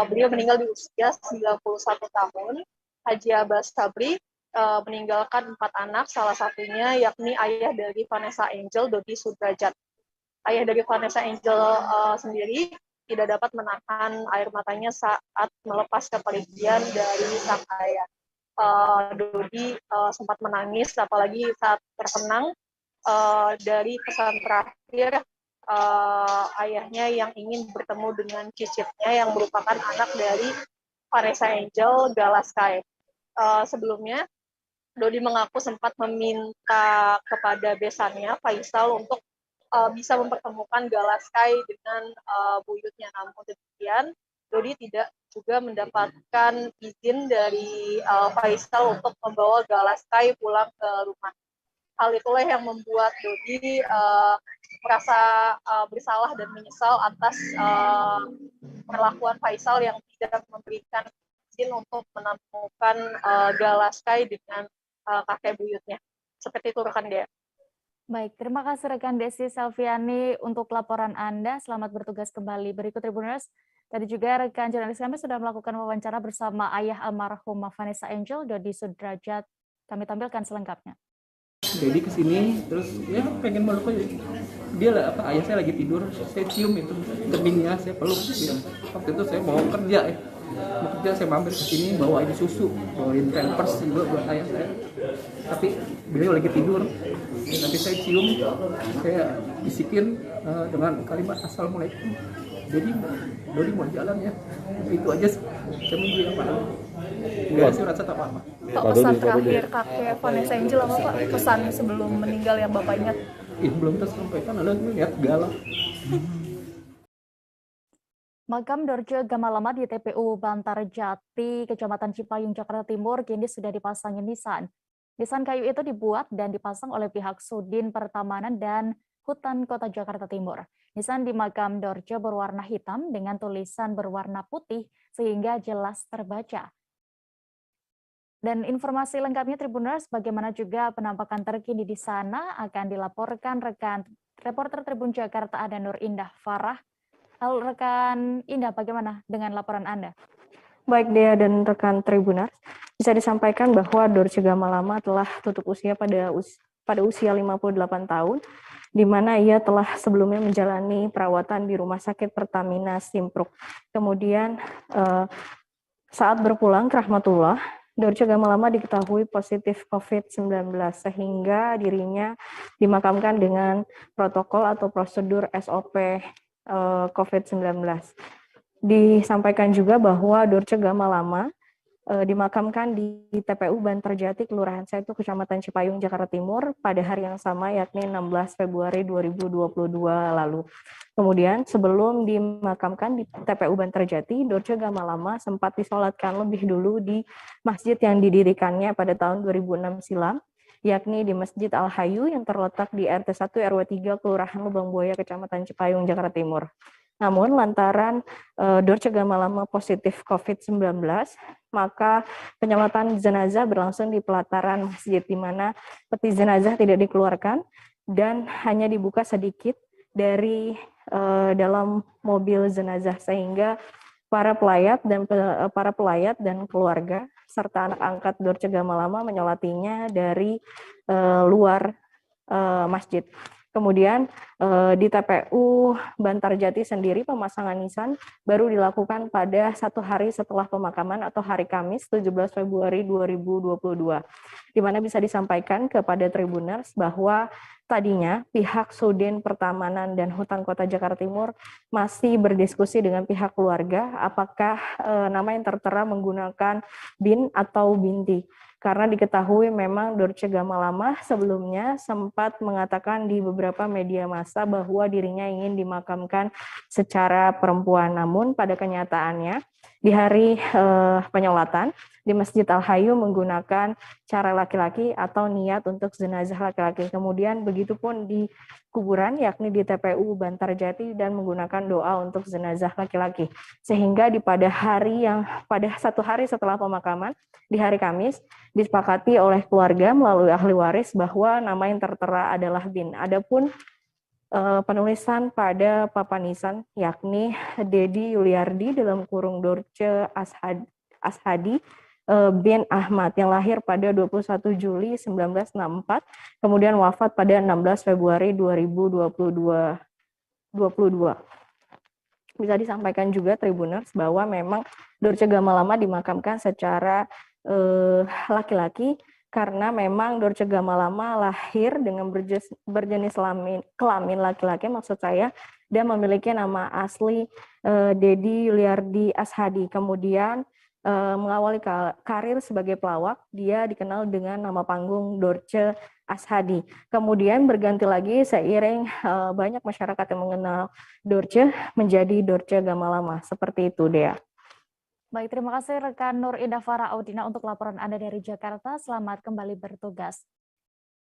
Beliau meninggal di usia 91 tahun. Haji Abbas Sabri meninggalkan 4 anak, salah satunya yakni ayah dari Vanessa Angel, Dodi Sudrajat. Ayah dari Vanessa Angel sendiri tidak dapat menahan air matanya saat melepas kepergian dari sang ayah. Dodi sempat menangis, apalagi saat terkenang dari pesan terakhir ayahnya yang ingin bertemu dengan cicitnya yang merupakan anak dari Vanessa Angel, Galaskai. Sebelumnya, Dodi mengaku sempat meminta kepada besannya, Faisal, untuk bisa mempertemukan Galaskai dengan buyutnya. Namun demikian, Dodi tidak juga mendapatkan izin dari Faisal untuk membawa Galaskai pulang ke rumah. hal itulah yang membuat Dodi merasa bersalah dan menyesal atas perlakuan Faisal yang tidak memberikan izin untuk menemukan Galaskai dengan kakek buyutnya. Seperti itu rekan Dea. Baik, terima kasih rekan Desi Selviani untuk laporan Anda. Selamat bertugas kembali. Berikut Tribuners, tadi juga rekan jurnalis kami sudah melakukan wawancara bersama ayah almarhumah Vanessa Angel, Dodi Sudrajat. Kami tampilkan selengkapnya. Jadi kesini terus ya pengen meluk aja. Dia lah ayah saya lagi tidur, saya cium itu kebinnya, saya peluk dia. Waktu itu saya mau kerja saya mampir ke sini bawain susu, bawain pampers juga buat ayah saya. Tapi beliau lagi tidur. Nanti saya cium, saya bisikin dengan kalimat assalamualaikum. Jadi Dodi mau jalan ya, itu aja saya yang mana. Nggak ada surat apa-apa. Pak, pesan terakhir kakek Vanessa Angel apa Pak? Pesan sebelum meninggal yang Bapak ingat? Belum tersampaikan, ada melihat galak. Makam Dorce Gamalama di TPU Bantarjati, Kecamatan Cipayung, Jakarta Timur, kini sudah dipasangi nisan. Nisan kayu itu dibuat dan dipasang oleh pihak Sudin Pertamanan dan Hutan Kota Jakarta Timur. Nisan di makam Dorce berwarna hitam dengan tulisan berwarna putih sehingga jelas terbaca. Dan informasi lengkapnya Tribuners, bagaimana juga penampakan terkini di sana akan dilaporkan rekan reporter Tribun Jakarta ada Nur Indah Farah. Halo rekan Indah, bagaimana dengan laporan Anda? Baik Dea dan rekan Tribuners, bisa disampaikan bahwa Dorce Gamalama telah tutup usia pada usia 58 tahun, di mana ia telah sebelumnya menjalani perawatan di Rumah Sakit Pertamina Simpruk. Kemudian saat berpulang ke Rahmatullah, Dorce Gamalama diketahui positif COVID-19 sehingga dirinya dimakamkan dengan protokol atau prosedur SOP COVID-19. Disampaikan juga bahwa Dorce Gamalama dimakamkan di TPU Bantarjati, Kelurahan Setu, Kecamatan Cipayung, Jakarta Timur pada hari yang sama, yakni 16 Februari 2022 lalu. Kemudian sebelum dimakamkan di TPU Bantarjati, Dorce Gamalama sempat disolatkan lebih dulu di masjid yang didirikannya pada tahun 2006 silam, yakni di Masjid Al-Hayu yang terletak di RT 1 RW 3 Kelurahan Lubang Buaya, Kecamatan Cipayung, Jakarta Timur. Namun lantaran Dorce Gamalama positif COVID-19, maka penyelamatan jenazah berlangsung di pelataran masjid, di mana peti jenazah tidak dikeluarkan dan hanya dibuka sedikit dari dalam mobil jenazah, sehingga para pelayat dan keluarga serta anak angkat Dorce Gamalama menyolatinya dari luar masjid. Kemudian di TPU Bantarjati sendiri pemasangan nisan baru dilakukan pada 1 hari setelah pemakaman atau hari Kamis 17 Februari 2022. Di mana bisa disampaikan kepada Tribuners bahwa tadinya pihak Sudin Pertamanan dan Hutan Kota Jakarta Timur masih berdiskusi dengan pihak keluarga apakah nama yang tertera menggunakan bin atau binti. Karena diketahui memang Dorce Gamalama sebelumnya sempat mengatakan di beberapa media massa bahwa dirinya ingin dimakamkan secara perempuan. Namun pada kenyataannya di hari penyolatan di Masjid Al-Hayu menggunakan cara laki-laki atau niat untuk jenazah laki-laki. Kemudian begitupun di kuburan yakni di TPU Bantarjati dan menggunakan doa untuk jenazah laki-laki. Sehingga pada 1 hari setelah pemakaman di hari Kamis disepakati oleh keluarga melalui ahli waris bahwa nama yang tertera adalah bin. Adapun penulisan pada papan nisan yakni Dedi Yuliardi dalam kurung Dorce Ashadi bin Ahmad yang lahir pada 21 Juli 1964, kemudian wafat pada 16 Februari 2022. Bisa disampaikan juga Tribuners bahwa memang Dorce Gamalama dimakamkan secara laki-laki karena memang Dorce Gamalama lahir dengan berjenis kelamin laki-laki maksud saya, dan memiliki nama asli Dedi Yuliardi Ashadi. Kemudian mengawali karir sebagai pelawak, dia dikenal dengan nama panggung Dorce Ashadi. Kemudian berganti lagi seiring banyak masyarakat yang mengenal Dorce menjadi Dorce Gamalama. Seperti itu, Dea. Baik, terima kasih rekan Nur Indah Farah Audina untuk laporan Anda dari Jakarta. Selamat kembali bertugas.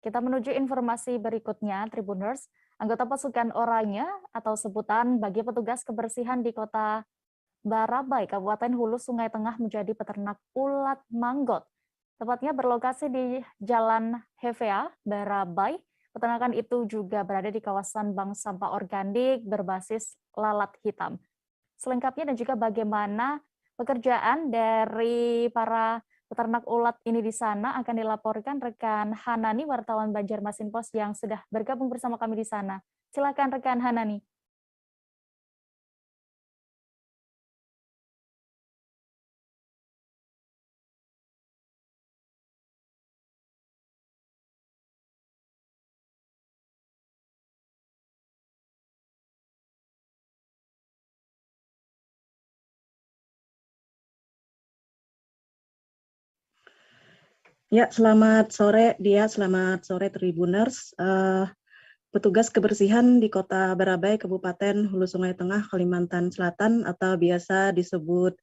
Kita menuju informasi berikutnya, Tribuners. Anggota pasukan Oranye atau sebutan bagi petugas kebersihan di Kota Barabai, Kabupaten Hulu Sungai Tengah menjadi peternak ulat manggot. Tepatnya berlokasi di Jalan Hevea, Barabai. Peternakan itu juga berada di kawasan bank sampah organik berbasis lalat hitam. Selengkapnya dan juga bagaimana pekerjaan dari para peternak ulat ini di sana akan dilaporkan rekan Hanani, wartawan Banjarmasin Post yang sudah bergabung bersama kami di sana. Silakan rekan Hanani. Ya, selamat sore Dia, selamat sore Tribuners. Petugas kebersihan di Kota Barabai, Kabupaten Hulu Sungai Tengah, Kalimantan Selatan atau biasa disebut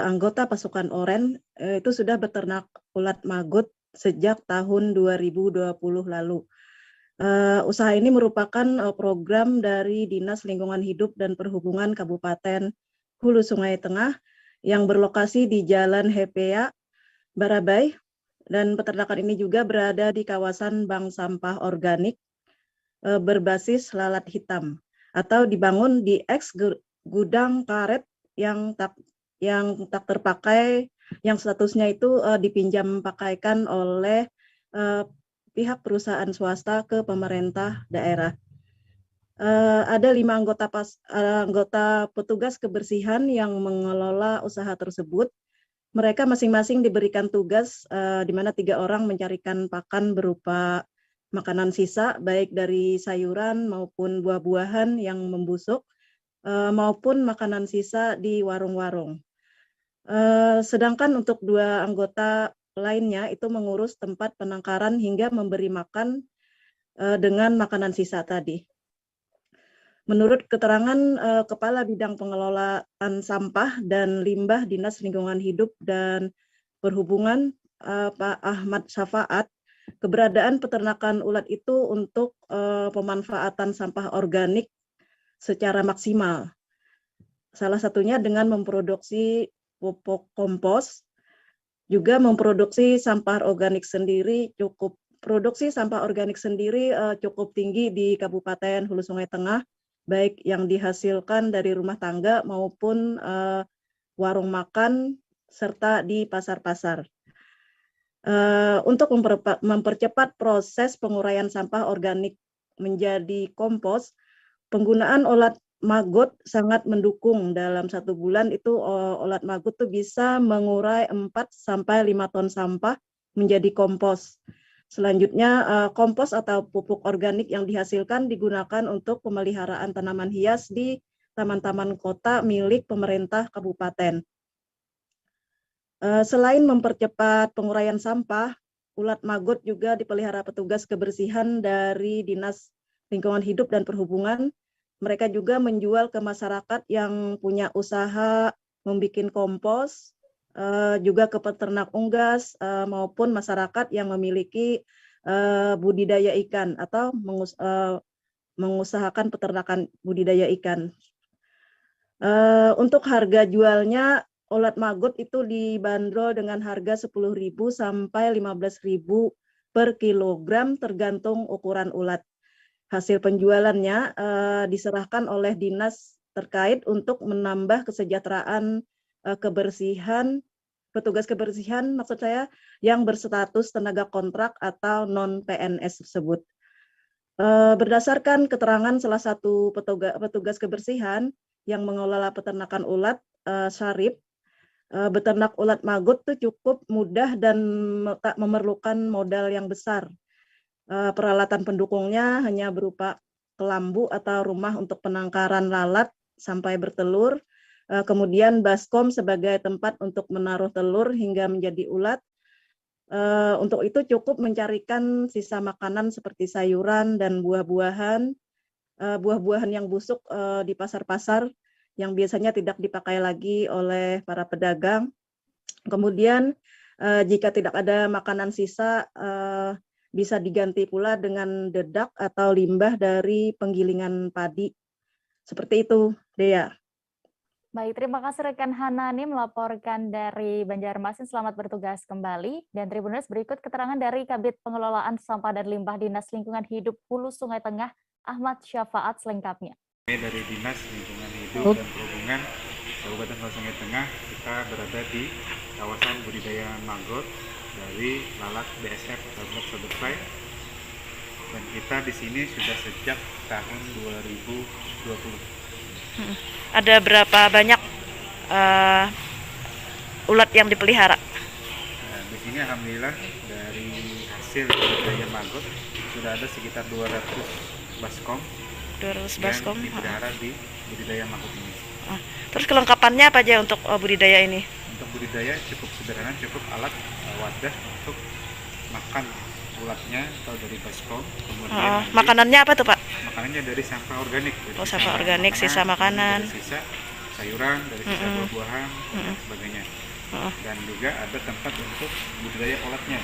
anggota pasukan Oranye itu sudah beternak ulat maggot sejak tahun 2020 lalu. Usaha ini merupakan program dari Dinas Lingkungan Hidup dan Perhubungan Kabupaten Hulu Sungai Tengah yang berlokasi di Jalan Hevea, Barabai. Dan peternakan ini juga berada di kawasan bank sampah organik berbasis lalat hitam atau dibangun di gudang karet yang tak terpakai, yang statusnya itu dipinjam pakaikan oleh pihak perusahaan swasta ke pemerintah daerah. Ada 5 anggota petugas kebersihan yang mengelola usaha tersebut. Mereka masing-masing diberikan tugas di mana 3 orang mencarikan pakan berupa makanan sisa, baik dari sayuran maupun buah-buahan yang membusuk, maupun makanan sisa di warung-warung. Sedangkan untuk 2 anggota lainnya itu mengurus tempat penangkaran hingga memberi makan dengan makanan sisa tadi. Menurut keterangan Kepala Bidang Pengelolaan Sampah dan Limbah Dinas Lingkungan Hidup dan Perhubungan Pak Ahmad Syafaat, keberadaan peternakan ulat itu untuk pemanfaatan sampah organik secara maksimal. Salah satunya dengan memproduksi pupuk kompos, juga memproduksi sampah organik sendiri cukup tinggi di Kabupaten Hulu Sungai Tengah, baik yang dihasilkan dari rumah tangga maupun warung makan serta di pasar-pasar. Untuk mempercepat proses penguraian sampah organik menjadi kompos, penggunaan ulat maggot sangat mendukung. Dalam 1 bulan itu ulat maggot tuh bisa mengurai 4-5 ton sampah menjadi kompos. Selanjutnya, kompos atau pupuk organik yang dihasilkan digunakan untuk pemeliharaan tanaman hias di taman-taman kota milik pemerintah kabupaten. Selain mempercepat penguraian sampah, ulat maggot juga dipelihara petugas kebersihan dari Dinas Lingkungan Hidup dan Perhubungan. Mereka juga menjual ke masyarakat yang punya usaha membuat kompos, juga ke peternak unggas maupun masyarakat yang memiliki budidaya ikan atau mengusahakan peternakan budidaya ikan. Untuk harga jualnya, ulat maggot itu dibanderol dengan harga 10.000 sampai 15.000 per kilogram tergantung ukuran ulat. Hasil penjualannya diserahkan oleh dinas terkait untuk menambah kesejahteraan petugas kebersihan maksud saya yang berstatus tenaga kontrak atau non-PNS tersebut. Berdasarkan keterangan salah satu petugas kebersihan yang mengelola peternakan ulat, Syarif, beternak ulat maggot itu cukup mudah dan tak memerlukan modal yang besar. Peralatan pendukungnya hanya berupa kelambu atau rumah untuk penangkaran lalat sampai bertelur, kemudian baskom sebagai tempat untuk menaruh telur hingga menjadi ulat. Untuk itu cukup mencarikan sisa makanan seperti sayuran dan buah-buahan yang busuk di pasar-pasar yang biasanya tidak dipakai lagi oleh para pedagang. Kemudian jika tidak ada makanan sisa bisa diganti pula dengan dedak atau limbah dari penggilingan padi. Seperti itu, Dea. Baik, terima kasih rekan Hanani melaporkan dari Banjarmasin. Selamat bertugas kembali. Dan Tribuners, berikut keterangan dari Kabid Pengelolaan Sampah dan Limbah Dinas Lingkungan Hidup Hulu Sungai Tengah, Ahmad Syafaat selengkapnya. Dari Dinas Lingkungan Hidup dan Perhubungan Kabupaten Hulu Sungai Tengah, kita berada di kawasan budidaya maggot dari lalat BSF Tablet Butterfly, dan kita di sini sudah sejak tahun 2020. Ada berapa banyak ulat yang dipelihara? Nah, di sini alhamdulillah dari hasil budidaya maggot sudah ada sekitar 200 baskom. 200 baskom yang dipelihara di budidaya maggot ini. Terus kelengkapannya apa aja untuk budidaya ini? Untuk budidaya cukup sederhana, cukup alat wadah untuk makan ulatnya atau dari baskom. Kemudian makanannya apa tuh Pak? Makanannya dari sampah organik. Oh, sampah organik, sisa makanan. Dari sisa sayuran, dari sisa buah-buahan, dan sebagainya. Dan juga ada tempat untuk budidaya ulatnya.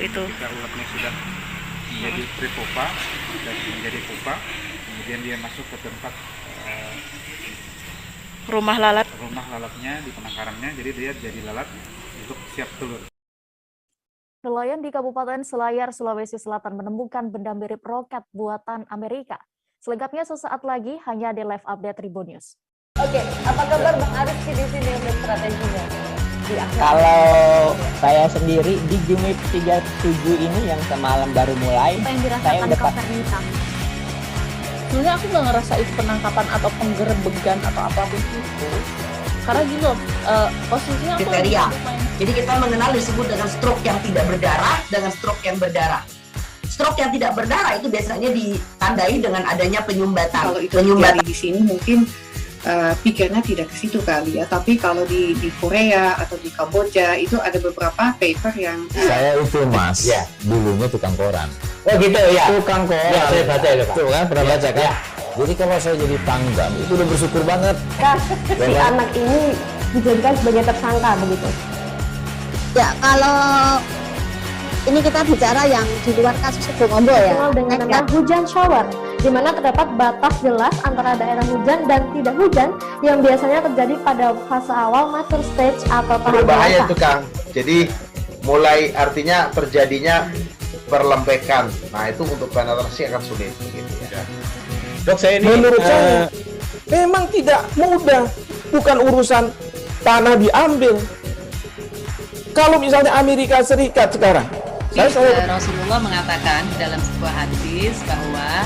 Itu. Ketika ulatnya sudah menjadi pre-pupa dan menjadi pupa, kemudian dia masuk ke tempat rumah lalatnya di penangkarannya, jadi dia jadi lalat untuk siap telur. Nelayan di Kabupaten Selayar, Sulawesi Selatan menemukan benda mirip roket buatan Amerika. Selengkapnya sesaat lagi hanya di live update Tribun News. Oke, apa kabar Bang Arif di sini untuk strateginya? Kalau saya sendiri di Jumip 37 ini yang semalam baru mulai, saya udah sebenarnya aku nggak ngerasa itu penangkapan atau penggerebegan atau apapun itu, karena gini loh, posisinya aku kriteria. Jadi kita mengenal disebut dengan stroke yang tidak berdarah dengan stroke yang berdarah. Stroke yang tidak berdarah itu biasanya ditandai dengan adanya penyumbatan. Kalau itu terjadi di sini mungkin pikirnya tidak ke situ kali ya, tapi kalau di Korea atau di Kamboja itu ada beberapa paper yang saya itu Mas, dulunya tukang koran. Oh gitu ya. Tukang koran. Ya, saya baca itu Pak. Tuh kan pernah baca kan? Jadi kalau saya jadi pangdam itu udah bersyukur banget. Si anak ini dijadikan sebagai tersangka begitu. Ya, kalau ini kita bicara yang di luar kasus Sebongombo ya. Dengan nama hujan shower, di mana terdapat batas jelas antara daerah hujan dan tidak hujan yang biasanya terjadi pada fase awal mature stage atau tahap berbahaya dewasa. itu Kang. Jadi mulai artinya terjadinya perlempekan. Nah itu untuk penetrasi akan sulit. Gitu ya. Dok, saya ini menurut saya memang tidak mudah, bukan urusan tanah diambil. Kalau misalnya Amerika Serikat sekarang, Rasulullah mengatakan dalam sebuah hadis bahwa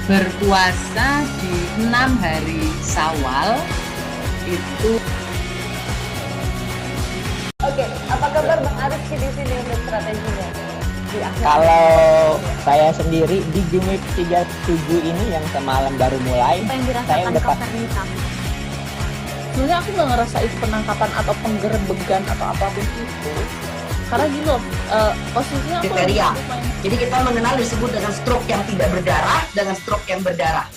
berpuasa di 6 hari Syawal itu. Oke, apa kabar Bang Arif di sini untuk strateginya? Kalau saya sendiri di Jumip 37 ini yang semalam baru mulai, saya udah sebenarnya aku nggak ngerasa itu penangkapan atau penggerebegan atau apapun itu, karena gini loh, posisinya kriteria. Jadi kita mengenal disebut dengan stroke yang tidak berdarah dengan stroke yang berdarah.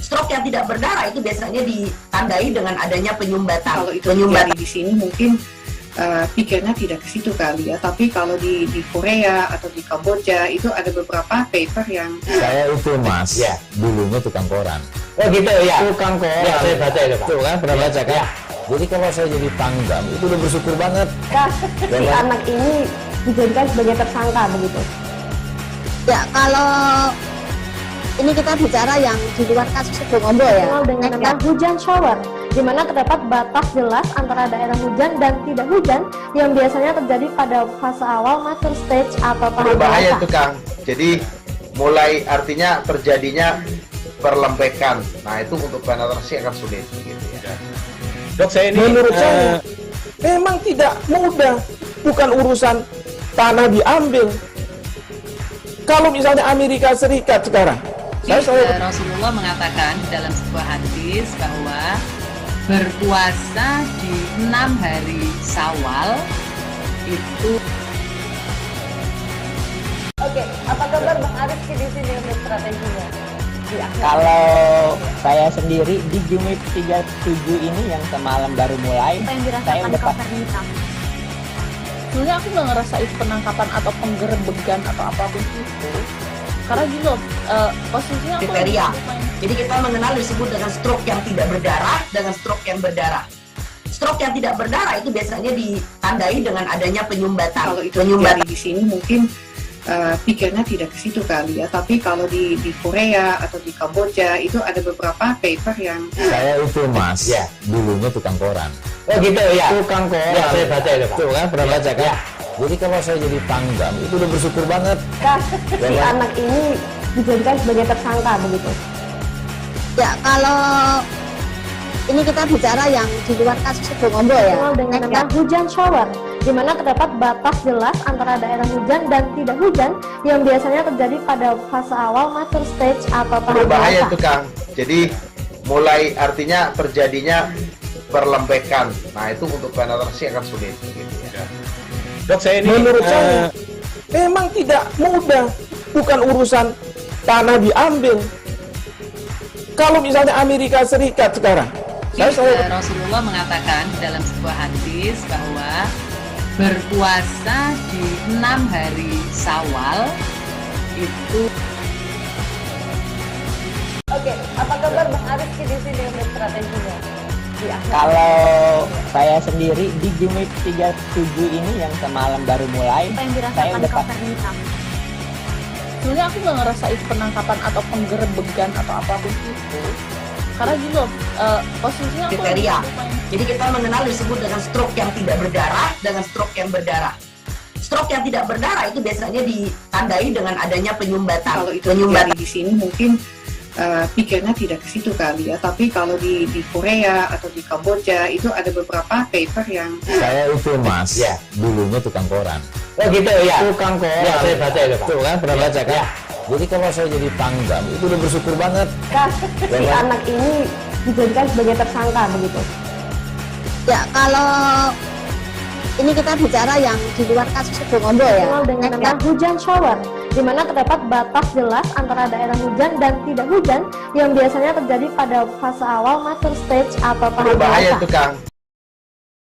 Stroke yang tidak berdarah itu biasanya ditandai dengan adanya penyumbatan. Kalau itu terjadi di sini mungkin pikirnya tidak ke situ kali ya, tapi kalau di Korea atau di Kamboja itu ada beberapa paper yang saya itu Mas, dulunya tukang koran. Oh gitu ya. Tukang koran. Ya, saya baca itu Pak. Tuh kan pernah baca kan? Jadi kalau saya jadi pangdam itu udah bersyukur banget. Si anak ini dijadikan sebagai tersangka begitu. Ya, kalau ini kita bicara yang di luar kasus Sebongombo ya. Dengan nama hujan shower, di mana terdapat batas jelas antara daerah hujan dan tidak hujan yang biasanya terjadi pada fase awal mature stage atau tahap berbahaya dewasa. itu Kang. Jadi mulai artinya terjadinya perlempekan. Nah itu untuk penetrasi akan sulit. Gitu ya. Dok, saya ini menurut saya memang tidak mudah, bukan urusan tanah diambil. Kalau misalnya Amerika Serikat sekarang, Rasulullah mengatakan dalam sebuah hadis bahwa berpuasa di 6 hari Syawal itu. Oke, apa kabar Bang Arif di sini untuk strateginya? Kalau saya sendiri di Jumip 37 ini yang semalam baru mulai, saya udah sebenarnya aku nggak ngerasa itu penangkapan atau penggerebegan atau apapun itu, karena gini loh, posisinya aku kriteria. Jadi kita mengenal disebut dengan stroke yang tidak berdarah dengan stroke yang berdarah. Stroke yang tidak berdarah itu biasanya ditandai dengan adanya penyumbatan. Kalau itu terjadi di sini mungkin pikirnya tidak ke situ kali ya, tapi kalau di Korea atau di Kamboja itu ada beberapa paper yang saya itu mas, ya dulunya tukang koran. Oh gitu ya. Tukang koran. Ya, saya baca itu Pak. Tuh kan pernah baca kan? Ya. Jadi kalau saya jadi Pangdam itu udah bersyukur banget. Si anak ini dijadikan sebagai tersangka begitu. Ya kalau ini kita bicara yang di luar kasus Situbondo ya, dengan nama hujan shower, di mana terdapat batas jelas antara daerah hujan dan tidak hujan yang biasanya terjadi pada fase awal mature stage atau tahap berbahaya dewasa. itu Kang. Jadi mulai artinya terjadinya perlembekan. Nah itu untuk penetrasi akan sulit. Gitu ya. Dok, saya ini menurut saya memang tidak mudah, bukan urusan tanah diambil. Kalau misalnya Amerika Serikat sekarang, Rasulullah mengatakan dalam sebuah hadis bahwa berpuasa di 6 hari Syawal itu. Oke, apa kabar Bang Arifki di sini untuk strateginya? Kalau saya sendiri di Jumit 37 ini yang semalam baru mulai, saya udah sebenarnya aku nggak ngerasa itu penangkapan atau penggerebegan atau apapun itu, karena gini loh, posisinya aku kriteria. Jadi kita mengenal disebut dengan stroke yang tidak berdarah dengan stroke yang berdarah. Stroke yang tidak berdarah itu biasanya ditandai dengan adanya penyumbatan. Kalau itu terjadi di sini mungkin pikirnya tidak ke situ kali ya, tapi kalau di Korea atau di Kamboja itu ada beberapa paper yang saya itu mas, ya dulunya tukang koran. Oh gitu ya. Tukang koran. Ya, saya baca itu Pak. Tuh kan pernah baca kan? Ya. Jadi kalau saya jadi Pangdam itu udah bersyukur banget. Si anak ini dijadikan sebagai tersangka begitu. Ya kalau ini kita bicara yang di luar kasus Situbondo ya, dengan nama hujan shower, di mana terdapat batas jelas antara daerah hujan dan tidak hujan yang biasanya terjadi pada fase awal mature stage atau tahap berbahaya dewasa. itu Kang.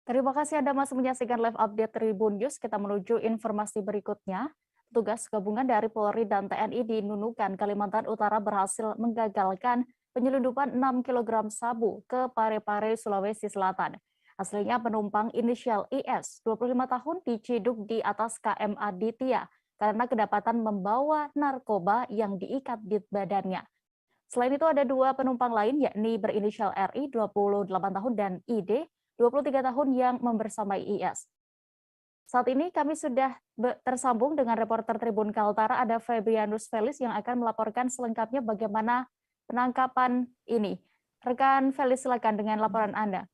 Terima kasih Anda masih menyaksikan live update Tribun News. Kita menuju informasi berikutnya. Petugas gabungan dari Polri dan TNI di Nunukan, Kalimantan Utara berhasil menggagalkan penyelundupan 6 kg sabu ke Parepare, Sulawesi Selatan. Hasilnya penumpang inisial IS, 25 tahun, diciduk di atas KM Aditya karena kedapatan membawa narkoba yang diikat di badannya. Selain itu ada 2 penumpang lain yakni berinisial RI, 28 tahun, dan ID, 23 tahun yang membersamai IS. Saat ini kami sudah tersambung dengan reporter Tribun Kaltara, ada Febrianus Felis yang akan melaporkan selengkapnya bagaimana penangkapan ini. Rekan Felis, silakan dengan laporan Anda.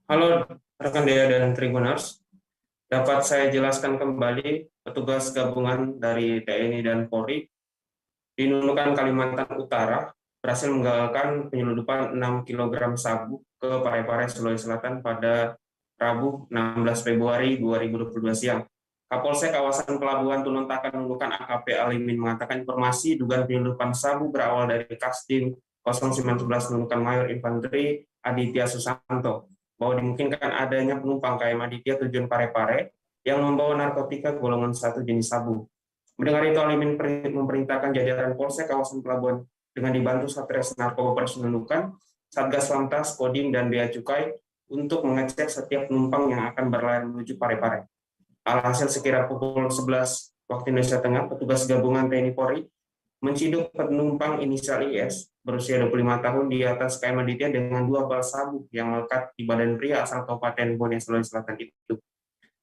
Halo rekan Dea dan Tribuners, dapat saya jelaskan kembali petugas gabungan dari TNI dan Polri di Nunukan, Kalimantan Utara berhasil menggagalkan penyelundupan 6 kg sabu ke Parepare, Sulawesi Selatan pada Rabu 16 Februari 2022 siang. Kapolsek kawasan Pelabuhan Tununtakan Nunukan AKP Alimin mengatakan informasi dugaan penyelundupan sabu berawal dari Kasdim 0911 Nunukan Mayor Infanteri Aditya Susanto, bahwa dimungkinkan adanya penumpang KM Aditya tujuan Parepare yang membawa narkotika golongan 1 jenis sabu. Mendengar itu, Alimin memerintahkan jajaran Polsek kawasan Pelabuhan dengan dibantu Satres Narkoba Polres Nunukan, Satgas Lantas, Kodim, dan Bea Cukai untuk mengecek setiap penumpang yang akan berlayar menuju Parepare. Alhasil sekira pukul 11 waktu Indonesia Tengah, petugas gabungan TNI Polri menciduk penumpang inisial IS berusia 25 tahun di atas KM Aditya dengan 2 bal sabu yang melekat di badan pria asal Kabupaten Bone, Sulawesi Selatan itu.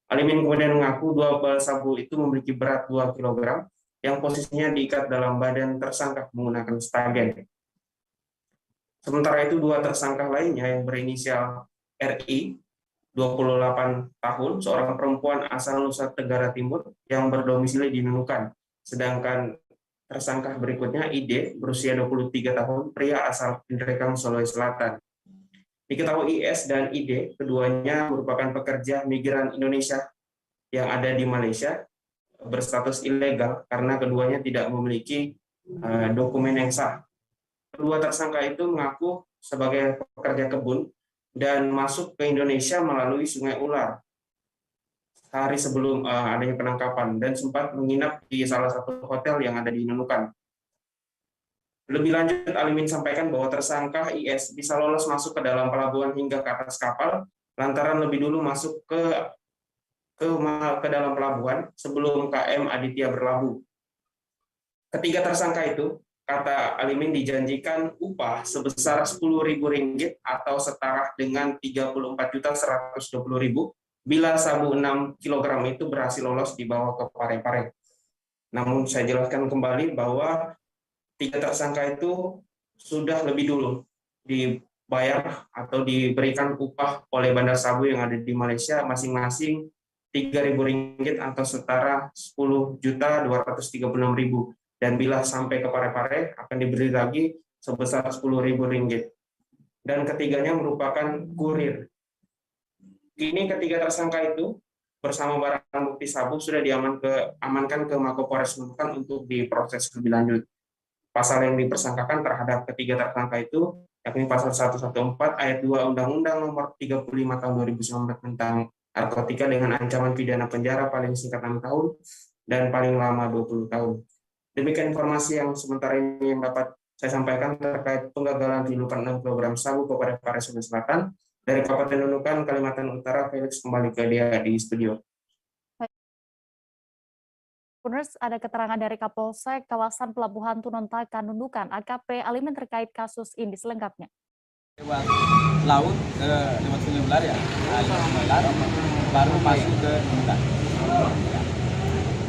Alimin kemudian mengaku 2 bal sabu itu memiliki berat 2 kg yang posisinya diikat dalam badan tersangka menggunakan stagen. Sementara itu 2 tersangka lainnya yang berinisial RI, 28 tahun, seorang perempuan asal Nusa Tenggara Timur yang berdomisili di Nunukan. Sedangkan tersangka berikutnya ID, berusia 23 tahun, pria asal Pinrekang, Sulawesi Selatan. Diketahui IS dan ID, keduanya merupakan pekerja migran Indonesia yang ada di Malaysia, berstatus ilegal karena keduanya tidak memiliki dokumen yang sah. Kedua tersangka itu mengaku sebagai pekerja kebun dan masuk ke Indonesia melalui Sungai Ular. sehari sebelum adanya penangkapan dan sempat menginap di salah satu hotel yang ada di Nunukan. Lebih lanjut, Alimin sampaikan bahwa tersangka IS bisa lolos masuk ke dalam pelabuhan hingga ke atas kapal lantaran lebih dulu masuk ke dalam pelabuhan sebelum KM Aditya berlabuh. Ketiga tersangka itu, kata Alimin, dijanjikan upah sebesar Rp10.000 atau setara dengan Rp34.120.000 bila sabu 6 kg itu berhasil lolos dibawa ke Parepare. Namun saya jelaskan kembali bahwa tiga tersangka itu sudah lebih dulu dibayar atau diberikan upah oleh Bandar Sabu yang ada di Malaysia masing-masing Rp3.000 atau setara Rp10.236.000. Dan bila sampai ke Parepare akan diberi lagi sebesar Rp10.000. Dan ketiganya merupakan kurir. Kini ketiga tersangka itu bersama barang bukti sabu sudah diamankan ke Mako Polres Nunukan untuk diproses lebih lanjut. Pasal yang dipersangkakan terhadap ketiga tersangka itu yakni pasal 114 ayat 2 Undang-Undang Nomor 35 Tahun 2019 tentang narkotika dengan ancaman pidana penjara paling singkat 6 tahun dan paling lama 20 tahun. Demikian informasi yang sementara ini yang dapat saya sampaikan terkait penggagalan penyeludupan 6 kg sabu ke Parepare Sulawesi Selatan. Dari Kabupaten Nunukan, Kalimantan Utara, Felix kembali ke dia di studio. Ada keterangan dari Kapolsek kawasan Pelabuhan Tunontakan Nunukan, AKP Alimin terkait kasus ini selengkapnya. Lewat laut lewat Sungai Ular ya, baru masuk ke Nunukan.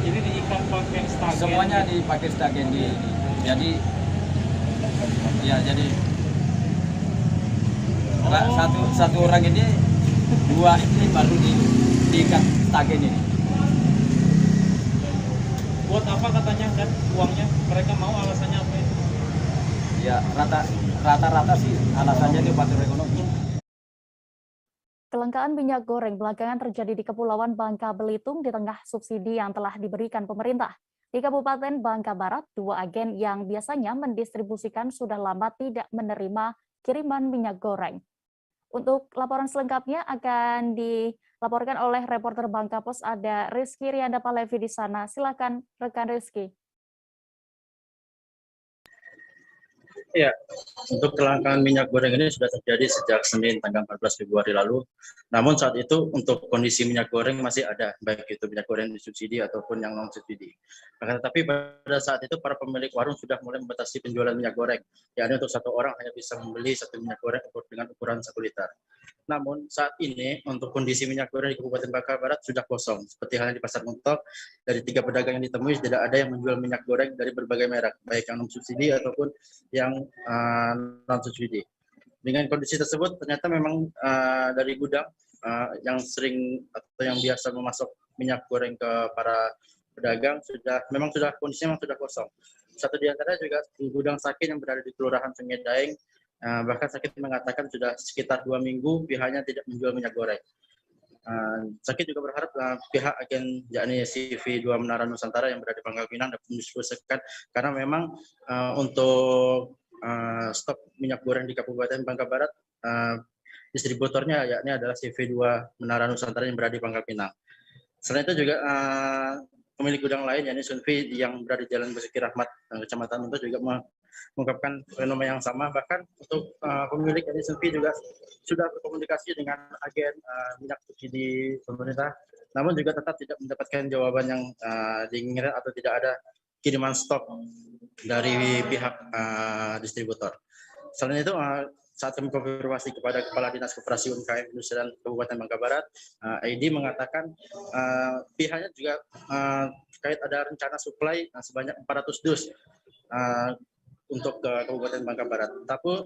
Jadi diikat pakai stagen. Semuanya dipakai stagen di. Jadi satu orang ini, dua ini baru diikat stagen ini. Buat apa katanya kan uangnya? Mereka mau alasannya apa itu? Ya rata-rata sih alasannya itu faktor ekonomi. Kelangkaan minyak goreng belakangan terjadi di Kepulauan Bangka Belitung di tengah subsidi yang telah diberikan pemerintah. Di Kabupaten Bangka Barat, 2 agen yang biasanya mendistribusikan sudah lama tidak menerima kiriman minyak goreng. Untuk laporan selengkapnya akan dilaporkan oleh reporter Bangka Pos, ada Rizky Rianda Palevi di sana. Silakan rekan Rizky. Ya, untuk kelangkaan minyak goreng ini sudah terjadi sejak Senin tanggal 14 Februari lalu. Namun saat itu untuk kondisi minyak goreng masih ada, baik itu minyak goreng disubsidi ataupun yang non-subsidi. Tetapi pada saat itu para pemilik warung sudah mulai membatasi penjualan minyak goreng, yakni untuk satu orang hanya bisa membeli satu minyak goreng dengan ukuran 1 liter. Namun saat ini untuk kondisi minyak goreng di Kabupaten Bangka Barat sudah kosong. Seperti halnya di Pasar Muntok, dari 3 pedagang yang ditemui tidak ada yang menjual minyak goreng dari berbagai merek, baik yang non-subsidi ataupun yang non-subsidi. Dengan kondisi tersebut ternyata memang dari gudang yang sering atau yang biasa memasok minyak goreng ke para pedagang kondisinya sudah kosong. Satu di antara juga di gudang Sakin yang berada di Kelurahan Sungai Daeng, bahkan Sakit mengatakan sudah sekitar 2 minggu pihaknya tidak menjual minyak goreng. Sakit juga berharap pihak agen yakni CV2 Menara Nusantara yang berada di Pangkal Pinang dapat mendistribusikan, karena memang untuk stok minyak goreng di Kabupaten Bangka Barat distributornya yakni adalah CV2 Menara Nusantara yang berada di Pangkal Pinang. Selain itu juga pemilik gudang lain yakni Sunfi yang berada di Jalan Basuki Rahmat Kecamatan Untuh juga mengungkapkan fenomena yang sama. Bahkan untuk pemilik yakni Sunfi juga sudah berkomunikasi dengan agen minyak subsidi pemerintah, namun juga tetap tidak mendapatkan jawaban yang diinginkan atau tidak ada kiriman stok dari pihak distributor. Selain itu, saat kami konfirmasi kepada Kepala Dinas Koperasi UMKM Industri dan Kabupaten Bangka Barat, ID mengatakan pihaknya juga terkait ada rencana suplai sebanyak 400 dus untuk ke Kabupaten Bangka Barat.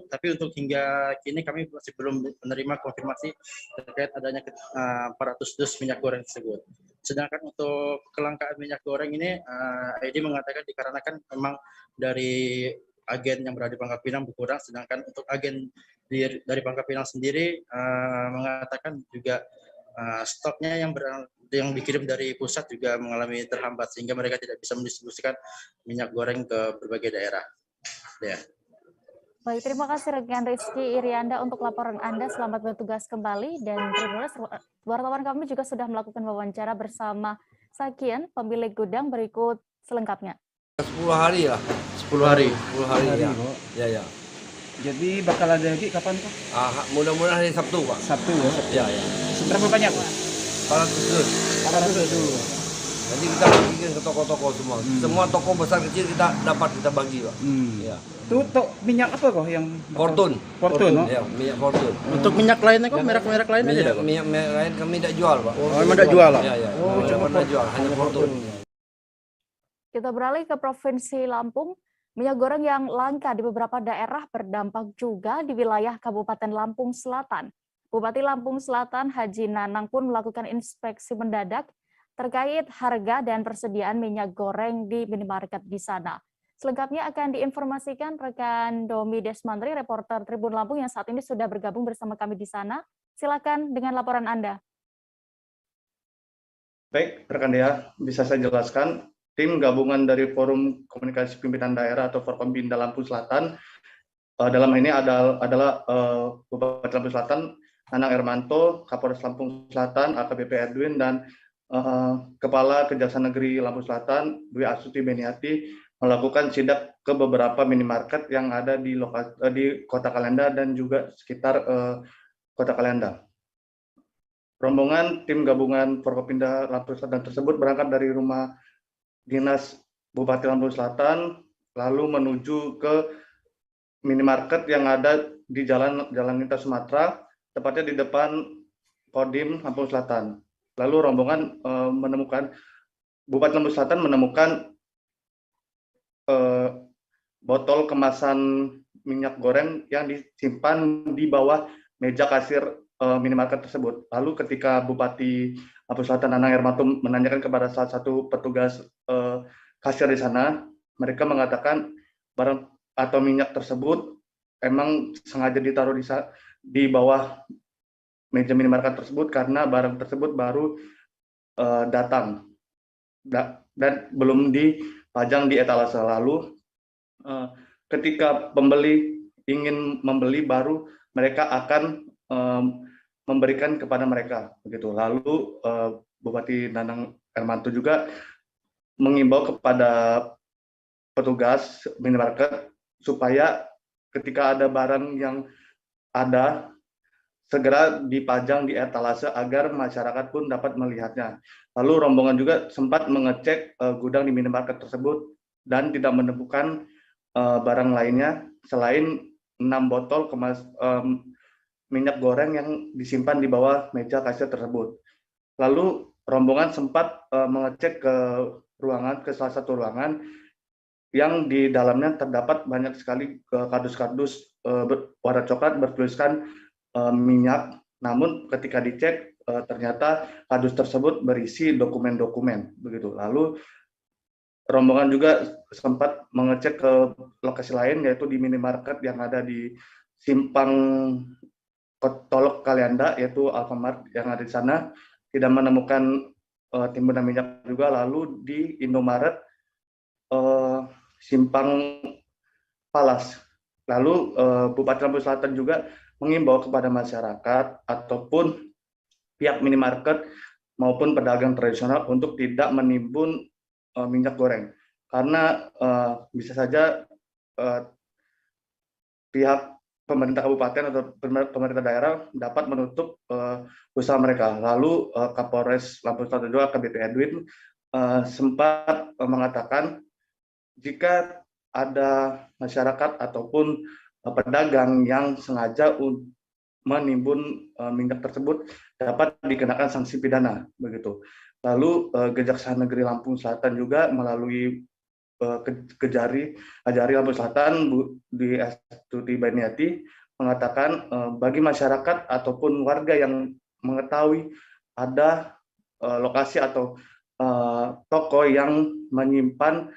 Tapi untuk hingga kini kami masih belum menerima konfirmasi terkait adanya 400 dus minyak goreng tersebut. Sedangkan untuk kelangkaan minyak goreng ini, ID mengatakan dikarenakan memang dari agen yang berada di Pangkal Pinang berkurang, sedangkan untuk agen dari Pangkal Pinang sendiri mengatakan juga stoknya yang dikirim dari pusat juga mengalami terhambat, sehingga mereka tidak bisa mendistribusikan minyak goreng ke berbagai daerah. Ya. Baik, terima kasih rekan Rizky Irianda untuk laporan Anda. Selamat bertugas kembali. Dan Tribuners, wartawan kami juga sudah melakukan wawancara bersama Sakian, pemilik gudang. Berikut selengkapnya. 10 hari lah. 10 hari. 10 hari ya. Ya, ya. Jadi bakal ada lagi kapan Pak? Mudah-mudahan hari Sabtu Pak. Sabtu ya? Ya, ya. Seberapa banyak Pak? 400. Nanti kita bagikan ke toko-toko semua. Semua toko besar kecil kita bagi Pak. Ya. Itu minyak apa kok yang Fortune. Fortune, Ya, minyak Fortune. Untuk minyak lainnya kok merek-merek lain aja dah, Pak? Minyak lain kami tidak jual Pak. Oh, memang tidak jual lah. Ya, ya. Cuma pernah jual, hanya Fortune. Kita beralih ke Provinsi Lampung. Minyak goreng yang langka di beberapa daerah berdampak juga di wilayah Kabupaten Lampung Selatan. Bupati Lampung Selatan Haji Nanang pun melakukan inspeksi mendadak terkait harga dan persediaan minyak goreng di minimarket di sana. Selengkapnya akan diinformasikan rekan Domi Desmantri, reporter Tribun Lampung yang saat ini sudah bergabung bersama kami di sana. Silakan dengan laporan Anda. Baik, rekan Dea, bisa saya jelaskan. Tim gabungan dari Forum Komunikasi Pimpinan Daerah atau Forkompinda Lampung Selatan, dalam ini adalah Bupati Lampung Selatan, Nanang Ermanto, Kapolres Lampung Selatan, AKBP Edwin, dan Kepala Kejaksaan Negeri Lampung Selatan, Dwi Astuti Beniati, melakukan sidak ke beberapa minimarket yang ada di Kota Kalenda dan juga sekitar Kota Kalenda. Rombongan tim gabungan Forkopimda Lampung Selatan tersebut berangkat dari rumah Dinas Bupati Lampung Selatan, lalu menuju ke minimarket yang ada di Jalan Lintas Sumatera, tepatnya di depan Kodim Lampung Selatan. Lalu rombongan Bupati Lampung Selatan menemukan botol kemasan minyak goreng yang disimpan di bawah meja kasir minimarket tersebut. Lalu ketika Bupati Lampung Selatan Nanang Ermanto menanyakan kepada salah satu petugas kasir di sana, mereka mengatakan barang atau minyak tersebut emang sengaja ditaruh di bawah meja minimarket tersebut karena barang tersebut baru datang dan belum dipajang di etalase. Lalu ketika pembeli ingin membeli, baru mereka akan memberikan kepada mereka begitu. Lalu Bupati Nanang Ermanto juga mengimbau kepada petugas minimarket supaya ketika ada barang yang ada segera dipajang di etalase agar masyarakat pun dapat melihatnya. Lalu rombongan juga sempat mengecek gudang di minimarket tersebut dan tidak menemukan barang lainnya selain 6 botol minyak goreng yang disimpan di bawah meja kasir tersebut. Lalu rombongan sempat mengecek ke salah satu ruangan yang di dalamnya terdapat banyak sekali kardus-kardus warna coklat bertuliskan minyak. Namun ketika dicek ternyata kardus tersebut berisi dokumen-dokumen begitu. Lalu rombongan juga sempat mengecek ke lokasi lain, yaitu di minimarket yang ada di Simpang Tolok Kalenda, yaitu Alfamart yang ada di sana, tidak menemukan timbunan minyak juga. Lalu di Indomaret Simpang Palas. Lalu Bupati Lampung Selatan juga mengimbau kepada masyarakat ataupun pihak minimarket maupun pedagang tradisional untuk tidak menimbun minyak goreng, karena bisa saja pihak pemerintah kabupaten atau pemerintah daerah dapat menutup usaha mereka. Lalu Kapolres Lampung Selatan juga AKBP Edwin sempat mengatakan jika ada masyarakat ataupun pedagang yang sengaja menimbun minyak tersebut dapat dikenakan sanksi pidana begitu. Lalu Kejaksaan Negeri Lampung Selatan juga melalui Kejari Lampung Selatan di Astuti Baniati mengatakan bagi masyarakat ataupun warga yang mengetahui ada lokasi atau toko yang menyimpan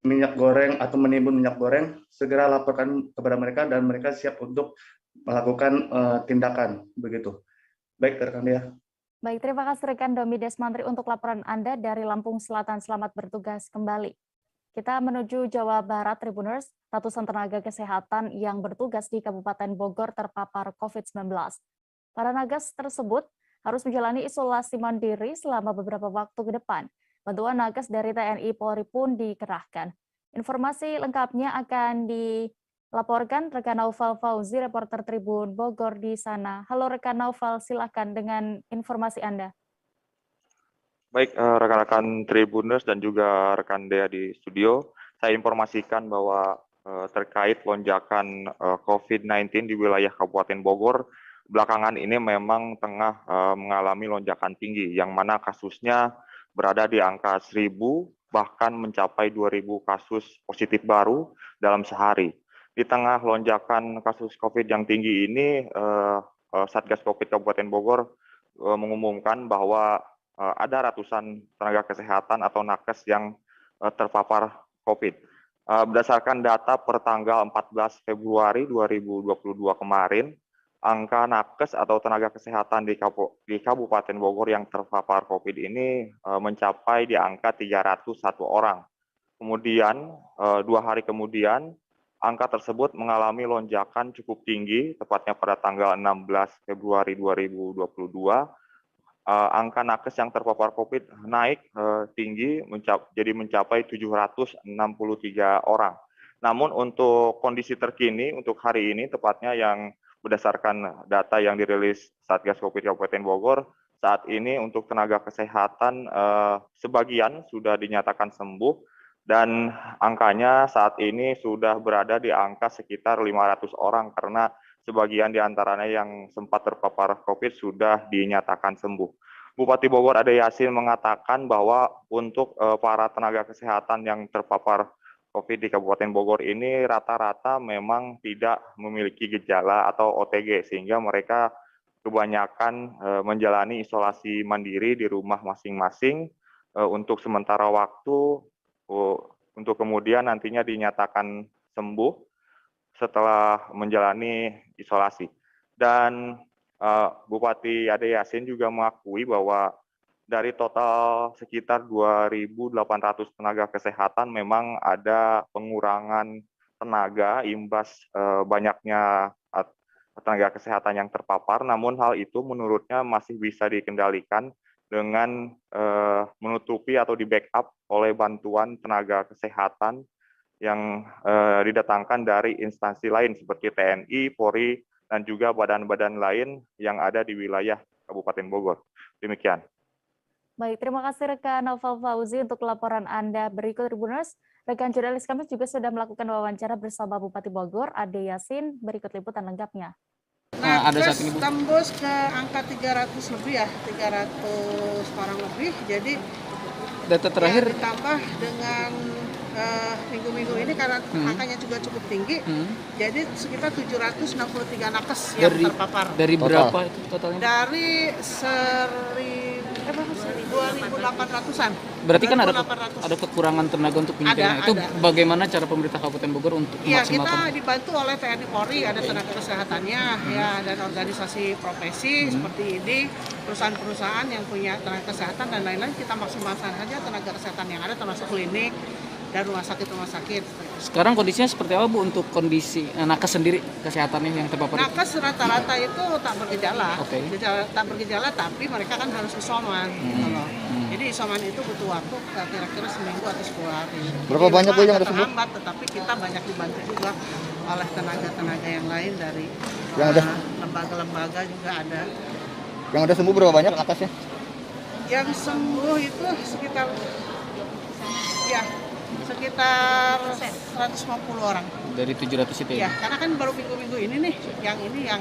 minyak goreng atau menimbun minyak goreng, segera laporkan kepada mereka dan mereka siap untuk melakukan tindakan begitu. Baik, rekan Dea. Baik, terima kasih rekan Domi Desmantri untuk laporan Anda dari Lampung Selatan. Selamat bertugas kembali. Kita menuju Jawa Barat, Tribuners. Ratusan tenaga kesehatan yang bertugas di Kabupaten Bogor terpapar COVID-19. Para nakes tersebut harus menjalani isolasi mandiri selama beberapa waktu ke depan. Bantuan nakes dari TNI Polri pun dikerahkan. Informasi lengkapnya akan dilaporkan rekan Naufal Fauzi, reporter Tribun Bogor di sana. Halo rekan Naufal, silakan dengan informasi Anda. Baik, rekan-rekan Tribuners dan juga rekan Dea di studio, saya informasikan bahwa terkait lonjakan COVID-19 di wilayah Kabupaten Bogor, belakangan ini memang tengah mengalami lonjakan tinggi, yang mana kasusnya berada di angka 1.000, bahkan mencapai 2.000 kasus positif baru dalam sehari. Di tengah lonjakan kasus COVID yang tinggi ini, Satgas COVID Kabupaten Bogor mengumumkan bahwa ada ratusan tenaga kesehatan atau nakes yang terpapar COVID. Berdasarkan data per tanggal 14 Februari 2022 kemarin, angka nakes atau tenaga kesehatan di Kabupaten Bogor yang terpapar COVID ini mencapai di angka 301 orang. Kemudian, 2 hari kemudian, angka tersebut mengalami lonjakan cukup tinggi, tepatnya pada tanggal 16 Februari 2022. Angka nakes yang terpapar COVID naik tinggi jadi mencapai 763 orang. Namun untuk kondisi terkini untuk hari ini, tepatnya yang berdasarkan data yang dirilis Satgas COVID Kabupaten Bogor, saat ini untuk tenaga kesehatan sebagian sudah dinyatakan sembuh dan angkanya saat ini sudah berada di angka sekitar 500 orang karena sebagian di antaranya yang sempat terpapar COVID sudah dinyatakan sembuh. Bupati Bogor Ade Yasin mengatakan bahwa untuk para tenaga kesehatan yang terpapar COVID di Kabupaten Bogor ini rata-rata memang tidak memiliki gejala atau OTG, sehingga mereka kebanyakan menjalani isolasi mandiri di rumah masing-masing untuk sementara waktu, untuk kemudian nantinya dinyatakan sembuh setelah menjalani isolasi. Dan Bupati Ade Yasin juga mengakui bahwa dari total sekitar 2.800 tenaga kesehatan memang ada pengurangan tenaga imbas banyaknya tenaga kesehatan yang terpapar, namun hal itu menurutnya masih bisa dikendalikan dengan menutupi atau di-backup oleh bantuan tenaga kesehatan yang didatangkan dari instansi lain seperti TNI, Polri, dan juga badan-badan lain yang ada di wilayah Kabupaten Bogor. Demikian. Baik, terima kasih rekan Naufal Fauzi untuk laporan Anda. Berikut Tribuners, rekan jurnalis kami juga sudah melakukan wawancara bersama Bupati Bogor, Ade Yasin. Berikut liputan lengkapnya. Nah, ada saat ini tembus ke angka 300 lebih ya, 300 orang lebih. Jadi data terakhir ya, ditambah dengan minggu-minggu ini karena angkanya juga cukup tinggi, jadi sekitar 763 nakes yang terpapar. Dari berapa itu totalnya? Dari 2.800-an. Berarti kan ada kekurangan tenaga untuk penyediaan. Itu ada. Bagaimana cara pemerintah Kabupaten Bogor untuk memaksimalkan? Ya, kita dibantu oleh TNI Polri, ada tenaga kesehatannya, ya, dan organisasi profesi seperti ini, perusahaan-perusahaan yang punya tenaga kesehatan dan lain-lain, kita maksimalkan saja tenaga kesehatan yang ada, termasuk klinik dan rumah sakit. Sekarang kondisinya seperti apa Bu untuk kondisi nakes sendiri kesehatannya yang terpapar? Nakes rata-rata itu tak bergejala, tak bergejala, tapi mereka kan harus isoman. Jadi isoman itu butuh waktu kira-kira seminggu atau 10 hari. Berapa banyak Bu yang ada sembuh? Terhambat, tetapi kita banyak dibantu juga oleh tenaga-tenaga yang lain dari lembaga-lembaga juga ada. Yang ada sembuh berapa banyak nakesnya? Yang sembuh itu sekitar 150 orang. Dari 700 itu ya? Ya, karena kan baru minggu-minggu ini nih, yang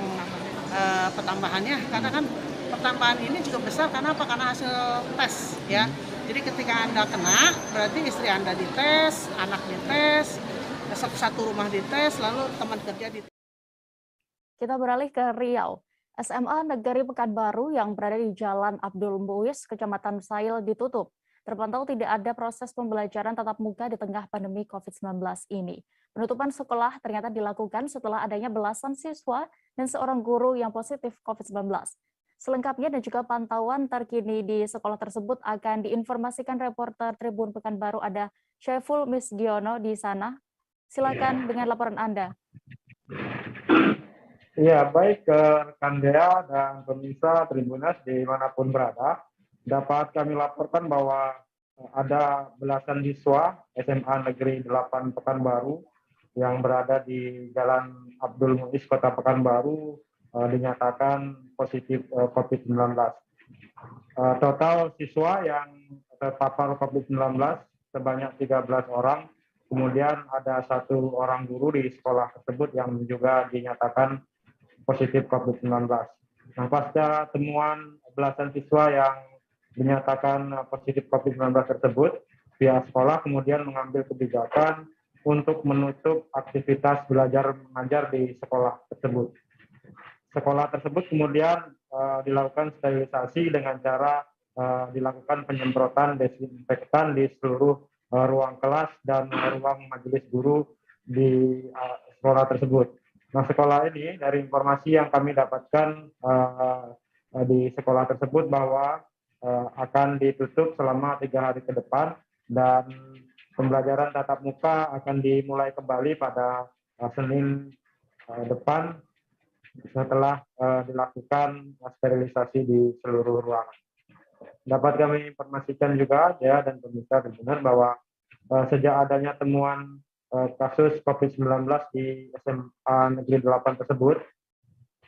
pertambahannya, karena kan pertambahan ini juga besar, karena apa? Karena hasil tes, ya. Jadi ketika Anda kena, berarti istri Anda dites, anak dites, satu rumah dites, lalu teman kerja dites. Kita beralih ke Riau. SMA Negeri Pekanbaru yang berada di Jalan Abdul Muiz, Kecamatan Sail ditutup. Terpantau tidak ada proses pembelajaran tatap muka di tengah pandemi COVID-19 ini. Penutupan sekolah ternyata dilakukan setelah adanya belasan siswa dan seorang guru yang positif COVID-19. Selengkapnya dan juga pantauan terkini di sekolah tersebut akan diinformasikan reporter Tribun Pekanbaru ada Syaiful Misgiono di sana. Silakan dengan laporan Anda. Ya, baik rekan Dea dan pemirsa Tribuners dimanapun berada, dapat kami laporkan bahwa ada belasan siswa SMA Negeri 8 Pekanbaru yang berada di Jalan Abdul Muiz, Kota Pekanbaru, dinyatakan positif COVID-19. Total siswa yang terpapar COVID-19 sebanyak 13 orang, kemudian ada 1 orang guru di sekolah tersebut yang juga dinyatakan positif COVID-19. Nah, pasca temuan belasan siswa yang dinyatakan positif COVID-19 tersebut, pihak sekolah kemudian mengambil kebijakan untuk menutup aktivitas belajar mengajar di sekolah tersebut. Sekolah tersebut kemudian dilakukan sterilisasi dengan cara dilakukan penyemprotan desinfektan di seluruh ruang kelas dan ruang majelis guru di sekolah tersebut. Nah, sekolah ini dari informasi yang kami dapatkan di sekolah tersebut bahwa akan ditutup selama 3 hari ke depan dan pembelajaran tatap muka akan dimulai kembali pada Senin depan setelah dilakukan sterilisasi di seluruh ruangan. Dapat kami informasikan juga ya dan pemirsa benar bahwa sejak adanya temuan kasus COVID-19 di SMA Negeri 8 tersebut,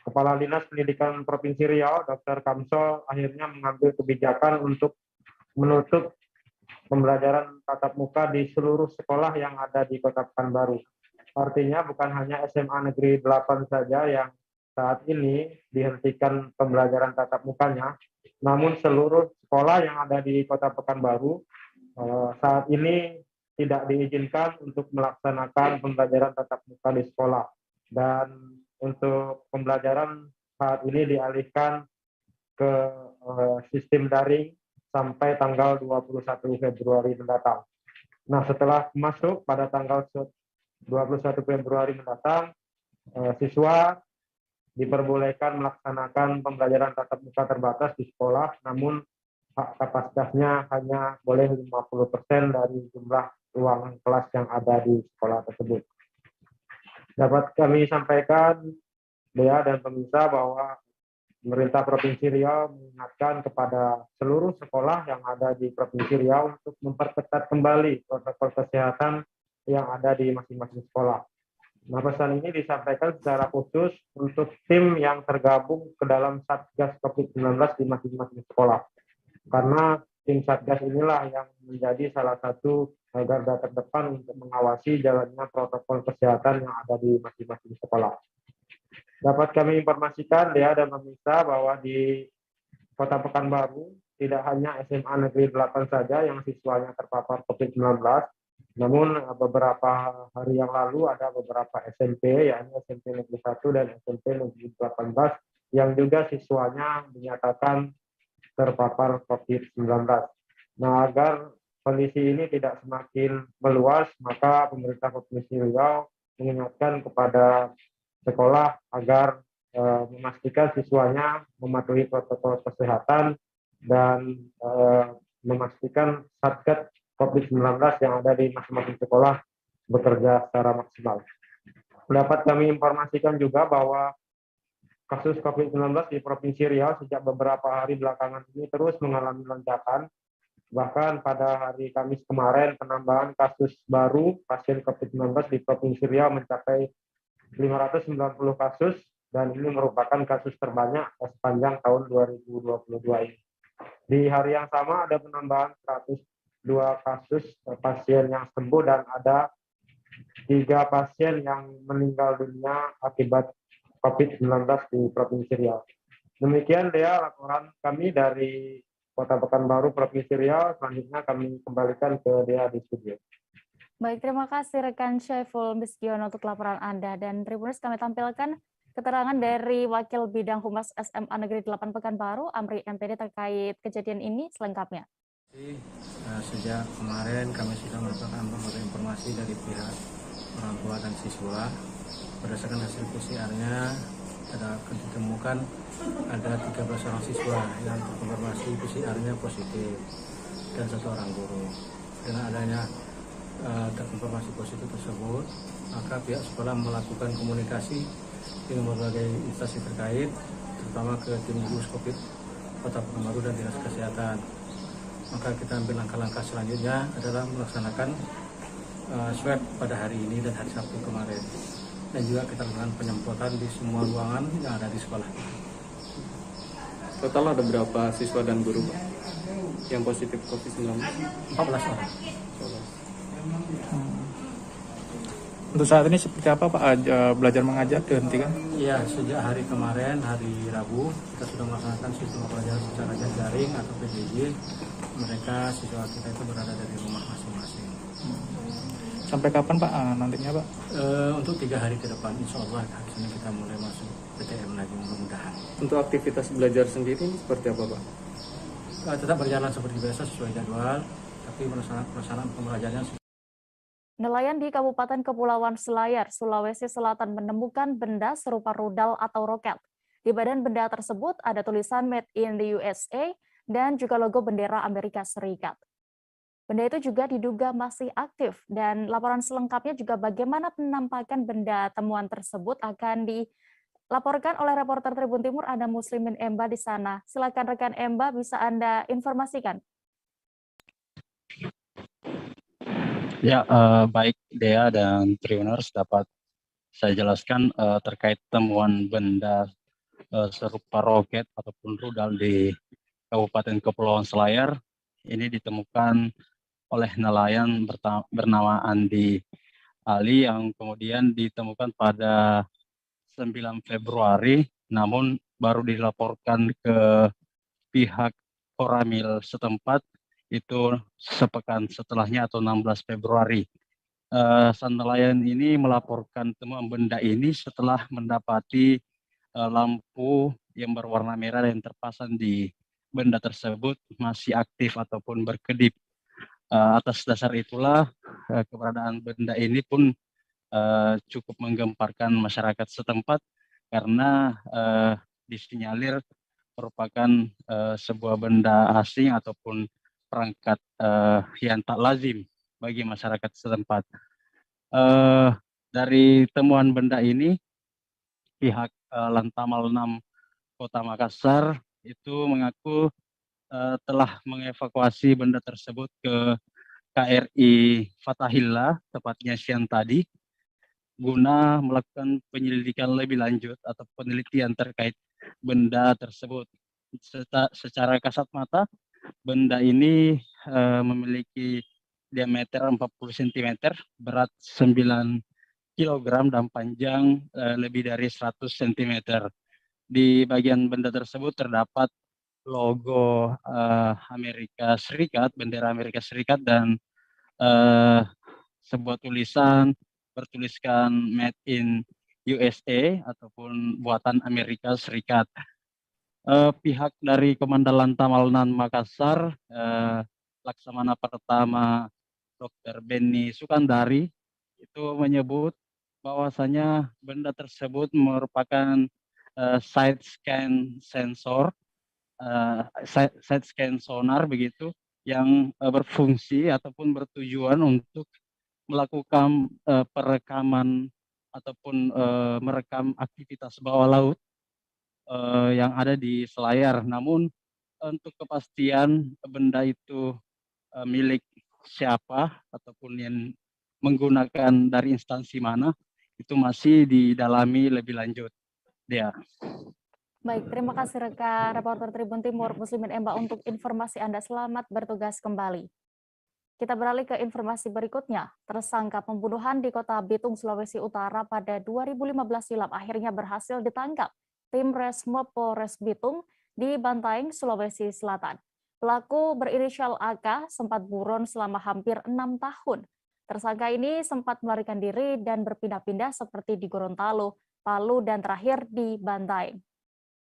Kepala Dinas Pendidikan Provinsi Riau, Dr. Kamso, akhirnya mengambil kebijakan untuk menutup pembelajaran tatap muka di seluruh sekolah yang ada di Kota Pekanbaru. Artinya bukan hanya SMA Negeri 8 saja yang saat ini dihentikan pembelajaran tatap mukanya, namun seluruh sekolah yang ada di Kota Pekanbaru saat ini tidak diizinkan untuk melaksanakan pembelajaran tatap muka di sekolah. Dan untuk pembelajaran saat ini dialihkan ke sistem daring sampai tanggal 21 Februari mendatang. Nah, setelah masuk pada tanggal 21 Februari mendatang, siswa diperbolehkan melaksanakan pembelajaran tatap muka terbatas di sekolah, namun kapasitasnya hanya boleh 50% dari jumlah ruangan kelas yang ada di sekolah tersebut. Dapat kami sampaikan, Dea dan pemirsa, bahwa pemerintah Provinsi Riau mengingatkan kepada seluruh sekolah yang ada di Provinsi Riau untuk memperketat kembali protokol kesehatan yang ada di masing-masing sekolah. Nah, pesan ini disampaikan secara khusus untuk tim yang tergabung ke dalam Satgas COVID-19 di masing-masing sekolah. Karena tim Satgas inilah yang menjadi salah satu garda terdepan untuk mengawasi jalannya protokol kesehatan yang ada di masing-masing sekolah. Dapat kami informasikan, Dea dan pemirsa, bahwa di Kota Pekanbaru tidak hanya SMA Negeri 8 saja yang siswanya terpapar COVID-19, namun beberapa hari yang lalu ada beberapa SMP, yakni SMP Negeri 1 dan SMP Negeri 18, yang juga siswanya dinyatakan terpapar COVID-19. Nah, agar kondisi ini tidak semakin meluas, maka pemerintah Provinsi Riau mengingatkan kepada sekolah agar memastikan siswanya mematuhi protokol kesehatan dan memastikan Satgas COVID-19 yang ada di masing-masing sekolah bekerja secara maksimal. Dapat kami informasikan juga bahwa kasus COVID-19 di Provinsi Riau sejak beberapa hari belakangan ini terus mengalami lonjakan. Bahkan pada hari Kamis kemarin, penambahan kasus baru pasien COVID-19 di Provinsi Riau mencapai 590 kasus, dan ini merupakan kasus terbanyak sepanjang tahun 2022 ini. Di hari yang sama ada penambahan 102 kasus pasien yang sembuh dan ada 3 pasien yang meninggal dunia akibat COVID-19 di Provinsi Riau. Demikian Dea laporan kami dari Kota Pekanbaru, Provinsi Riau. Selanjutnya kami kembalikan ke Dea di studio. Baik, terima kasih rekan Syaiful Misgiono untuk laporan Anda. Dan Tribuners, kami tampilkan keterangan dari Wakil Bidang Humas SMA Negeri 8 Pekanbaru, Amri MPD, terkait kejadian ini selengkapnya. Sejak kemarin kami sudah mendapatkan berbagai informasi dari pihak orang tua dan siswa. Berdasarkan hasil PCR-nya ditemukan ada 13 orang siswa yang terkonfirmasi PCR-nya positif dan 1 orang guru. Dengan adanya terkonfirmasi positif tersebut, maka pihak sekolah melakukan komunikasi dengan berbagai instansi terkait, terutama ke tim gugus COVID Kota Pekanbaru dan Dinas Kesehatan. Maka kita ambil langkah-langkah selanjutnya adalah melaksanakan swab pada hari ini dan hari Sabtu kemarin. Dan juga kita lakukan penyemprotan di semua ruangan yang ada di sekolah. Total ada berapa siswa dan guru Pak, yang positif COVID-19? 14 orang. Untuk saat ini seperti apa Pak belajar mengajar dihentikan? Ya, sejak hari kemarin, hari Rabu, kita sudah melaksanakan sistem pembelajaran secara daring atau PJJ. Mereka siswa kita itu berada dari rumah masing-masing. Sampai kapan Pak nantinya Pak? Untuk 3 hari ke depan, insya Allah hari Senin kita mulai masuk PTM lagi mudah-mudahan. Untuk aktivitas belajar sendiri ini seperti apa Pak? Tetap berjalan seperti biasa sesuai jadwal, tapi pelaksanaan pembelajarannya. Nelayan di Kabupaten Kepulauan Selayar, Sulawesi Selatan menemukan benda serupa rudal atau roket. Di badan benda tersebut ada tulisan Made in the USA dan juga logo bendera Amerika Serikat. Benda itu juga diduga masih aktif dan laporan selengkapnya juga bagaimana penampakan benda temuan tersebut akan dilaporkan oleh reporter Tribun Timur ada Muslimin Emba di sana. Silakan rekan Emba, bisa Anda informasikan. Ya, baik Dea dan Tribuners, dapat saya jelaskan terkait temuan benda serupa roket ataupun rudal di Kabupaten Kepulauan Selayar. Ini ditemukan oleh nelayan bernama Andi Ali yang kemudian ditemukan pada 9 Februari, namun baru dilaporkan ke pihak Koramil setempat itu sepekan setelahnya atau 16 Februari. Sang nelayan ini melaporkan temuan benda ini setelah mendapati lampu yang berwarna merah yang terpasang di benda tersebut masih aktif ataupun berkedip. Atas dasar itulah keberadaan benda ini pun cukup menggemparkan masyarakat setempat karena disinyalir merupakan sebuah benda asing ataupun perangkat yang tak lazim bagi masyarakat setempat. Dari temuan benda ini, pihak Lantamal 6 Kota Makassar itu mengaku telah mengevakuasi benda tersebut ke KRI Fathahillah, tepatnya siang tadi, guna melakukan penyelidikan lebih lanjut atau penelitian terkait benda tersebut. Secara kasat mata, benda ini memiliki diameter 40 cm, berat 9 kg dan panjang lebih dari 100 cm. Di bagian benda tersebut terdapat logo Amerika Serikat, bendera Amerika Serikat, dan sebuah tulisan bertuliskan Made in USA ataupun buatan Amerika Serikat. Pihak dari Komandan Lantamal 6 Makassar, Laksamana Pertama Dr. Benny Sukandari, itu menyebut bahwasanya benda tersebut merupakan side scan sensor, side scan sonar begitu, yang berfungsi ataupun bertujuan untuk melakukan perekaman ataupun merekam aktivitas bawah laut yang ada di Selayar. Namun untuk kepastian benda itu milik siapa ataupun yang menggunakan dari instansi mana itu masih didalami lebih lanjut. Ya. Baik, terima kasih rekan reporter Tribun Timur Muslimin Emba untuk informasi Anda. Selamat bertugas kembali. Kita beralih ke informasi berikutnya. Tersangka pembunuhan di Kota Bitung, Sulawesi Utara pada 2015 silam akhirnya berhasil ditangkap tim Resmob Polres Bitung di Bantaeng, Sulawesi Selatan. Pelaku berinisial AK sempat buron selama hampir 6 tahun. Tersangka ini sempat melarikan diri dan berpindah-pindah seperti di Gorontalo, Palu, dan terakhir di Bantaeng.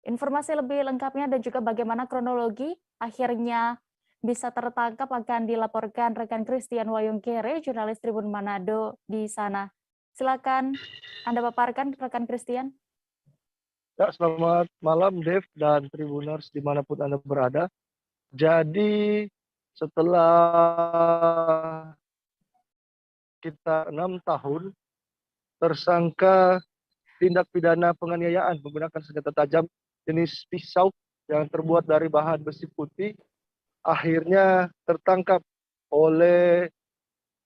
Informasi lebih lengkapnya dan juga bagaimana kronologi akhirnya bisa tertangkap akan dilaporkan rekan Christian Wayungkere, jurnalis Tribun Manado di sana. Silakan Anda paparkan rekan Christian. Ya, selamat malam Dev dan Tribuners dimanapun Anda berada. Jadi setelah sekitar 6 tahun tersangka tindak pidana penganiayaan menggunakan senjata tajam jenis pisau yang terbuat dari bahan besi putih akhirnya tertangkap oleh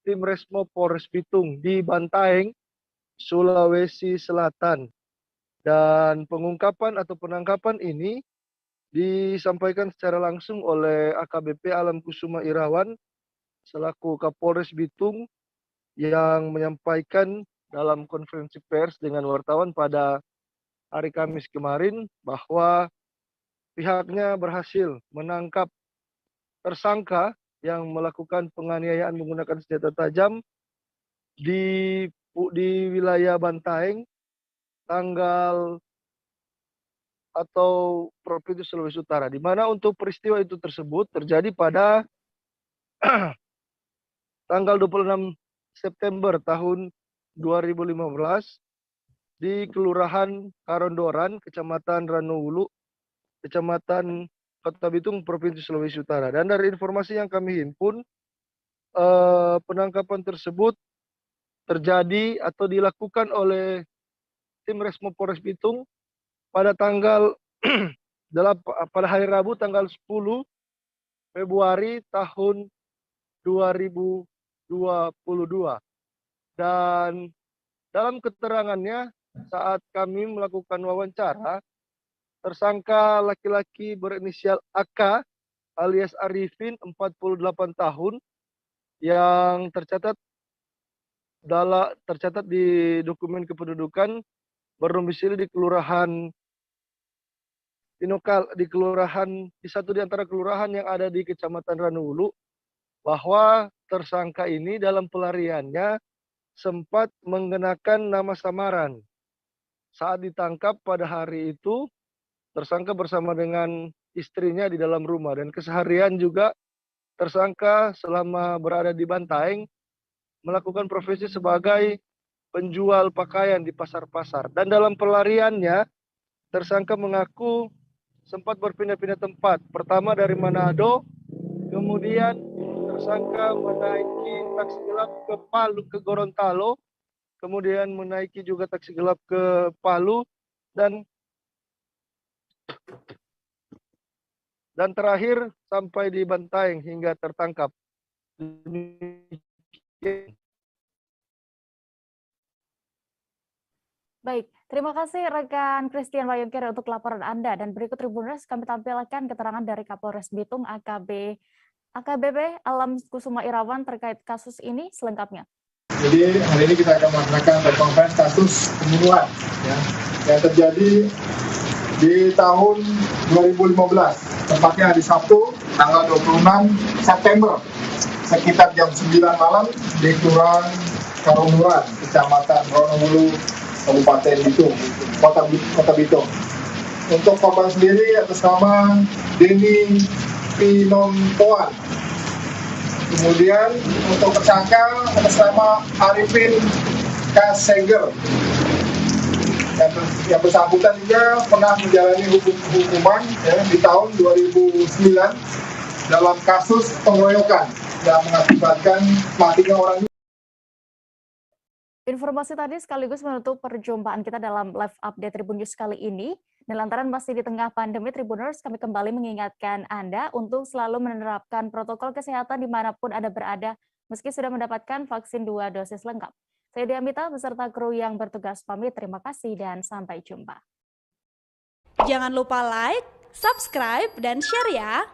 tim Resmo Polres Bitung di Bantaeng, Sulawesi Selatan. Dan pengungkapan atau penangkapan ini disampaikan secara langsung oleh AKBP Alam Kusuma Irawan selaku Kapolres Bitung yang menyampaikan dalam konferensi pers dengan wartawan pada hari Kamis kemarin bahwa pihaknya berhasil menangkap tersangka yang melakukan penganiayaan menggunakan senjata tajam di wilayah Bantaeng tanggal atau Provinsi Sulawesi Utara, di mana untuk peristiwa itu tersebut terjadi pada tanggal 26 September tahun 2015 di Kelurahan Karondoran, Kecamatan Ranowulu, Kecamatan Kota Bitung, Provinsi Sulawesi Utara. Dan dari informasi yang kami himpun, penangkapan tersebut terjadi atau dilakukan oleh tim Resmo Polres Bitung pada tanggal pada hari Rabu tanggal 10 Februari tahun 2022. Dan dalam keterangannya saat kami melakukan wawancara, tersangka laki-laki berinisial AK alias Arifin 48 tahun yang tercatat di dokumen kependudukan berdomisili di kelurahan di satu di antara kelurahan yang ada di Kecamatan Ranowulu, bahwa tersangka ini dalam pelariannya sempat mengenakan nama samaran. Saat ditangkap pada hari itu, tersangka bersama dengan istrinya di dalam rumah, dan keseharian juga tersangka selama berada di Bantaeng melakukan profesi sebagai penjual pakaian di pasar-pasar. Dan dalam pelariannya, tersangka mengaku sempat berpindah-pindah tempat. Pertama dari Manado, kemudian tersangka menaiki taksi gelap ke Palu, ke Gorontalo, kemudian menaiki juga taksi gelap ke Palu, dan terakhir sampai di Bantaeng hingga tertangkap. Baik, terima kasih rekan Christian Wayongkere untuk laporan Anda. Dan berikut Tribuners kami tampilkan keterangan dari Kapolres Bitung AKBP Alam Kusuma Irawan terkait kasus ini selengkapnya. Jadi hari ini kita akan melaksanakan konferensi kasus pembunuhan yang terjadi di tahun 2015, tepatnya hari Sabtu tanggal 26 September sekitar jam 9 malam di Kelurahan Karondoran, Kecamatan Ranowulu, Kabupaten Bitung, Kota Bitung. Untuk korban sendiri atas nama Denny Pinontoan. Kemudian untuk tersangka atas nama Arifin Kaseger. Yang bersangkutan juga pernah menjalani hukuman di tahun 2009 dalam kasus pengeroyokan yang mengakibatkan matinya orang. Informasi tadi sekaligus menutup perjumpaan kita dalam live update Tribun News kali ini. Dan lantaran masih di tengah pandemi Tribuners, kami kembali mengingatkan Anda untuk selalu menerapkan protokol kesehatan dimanapun Anda berada, meski sudah mendapatkan vaksin 2 dosis lengkap. Saya Diamita beserta kru yang bertugas pamit. Terima kasih dan sampai jumpa. Jangan lupa like, subscribe, dan share ya.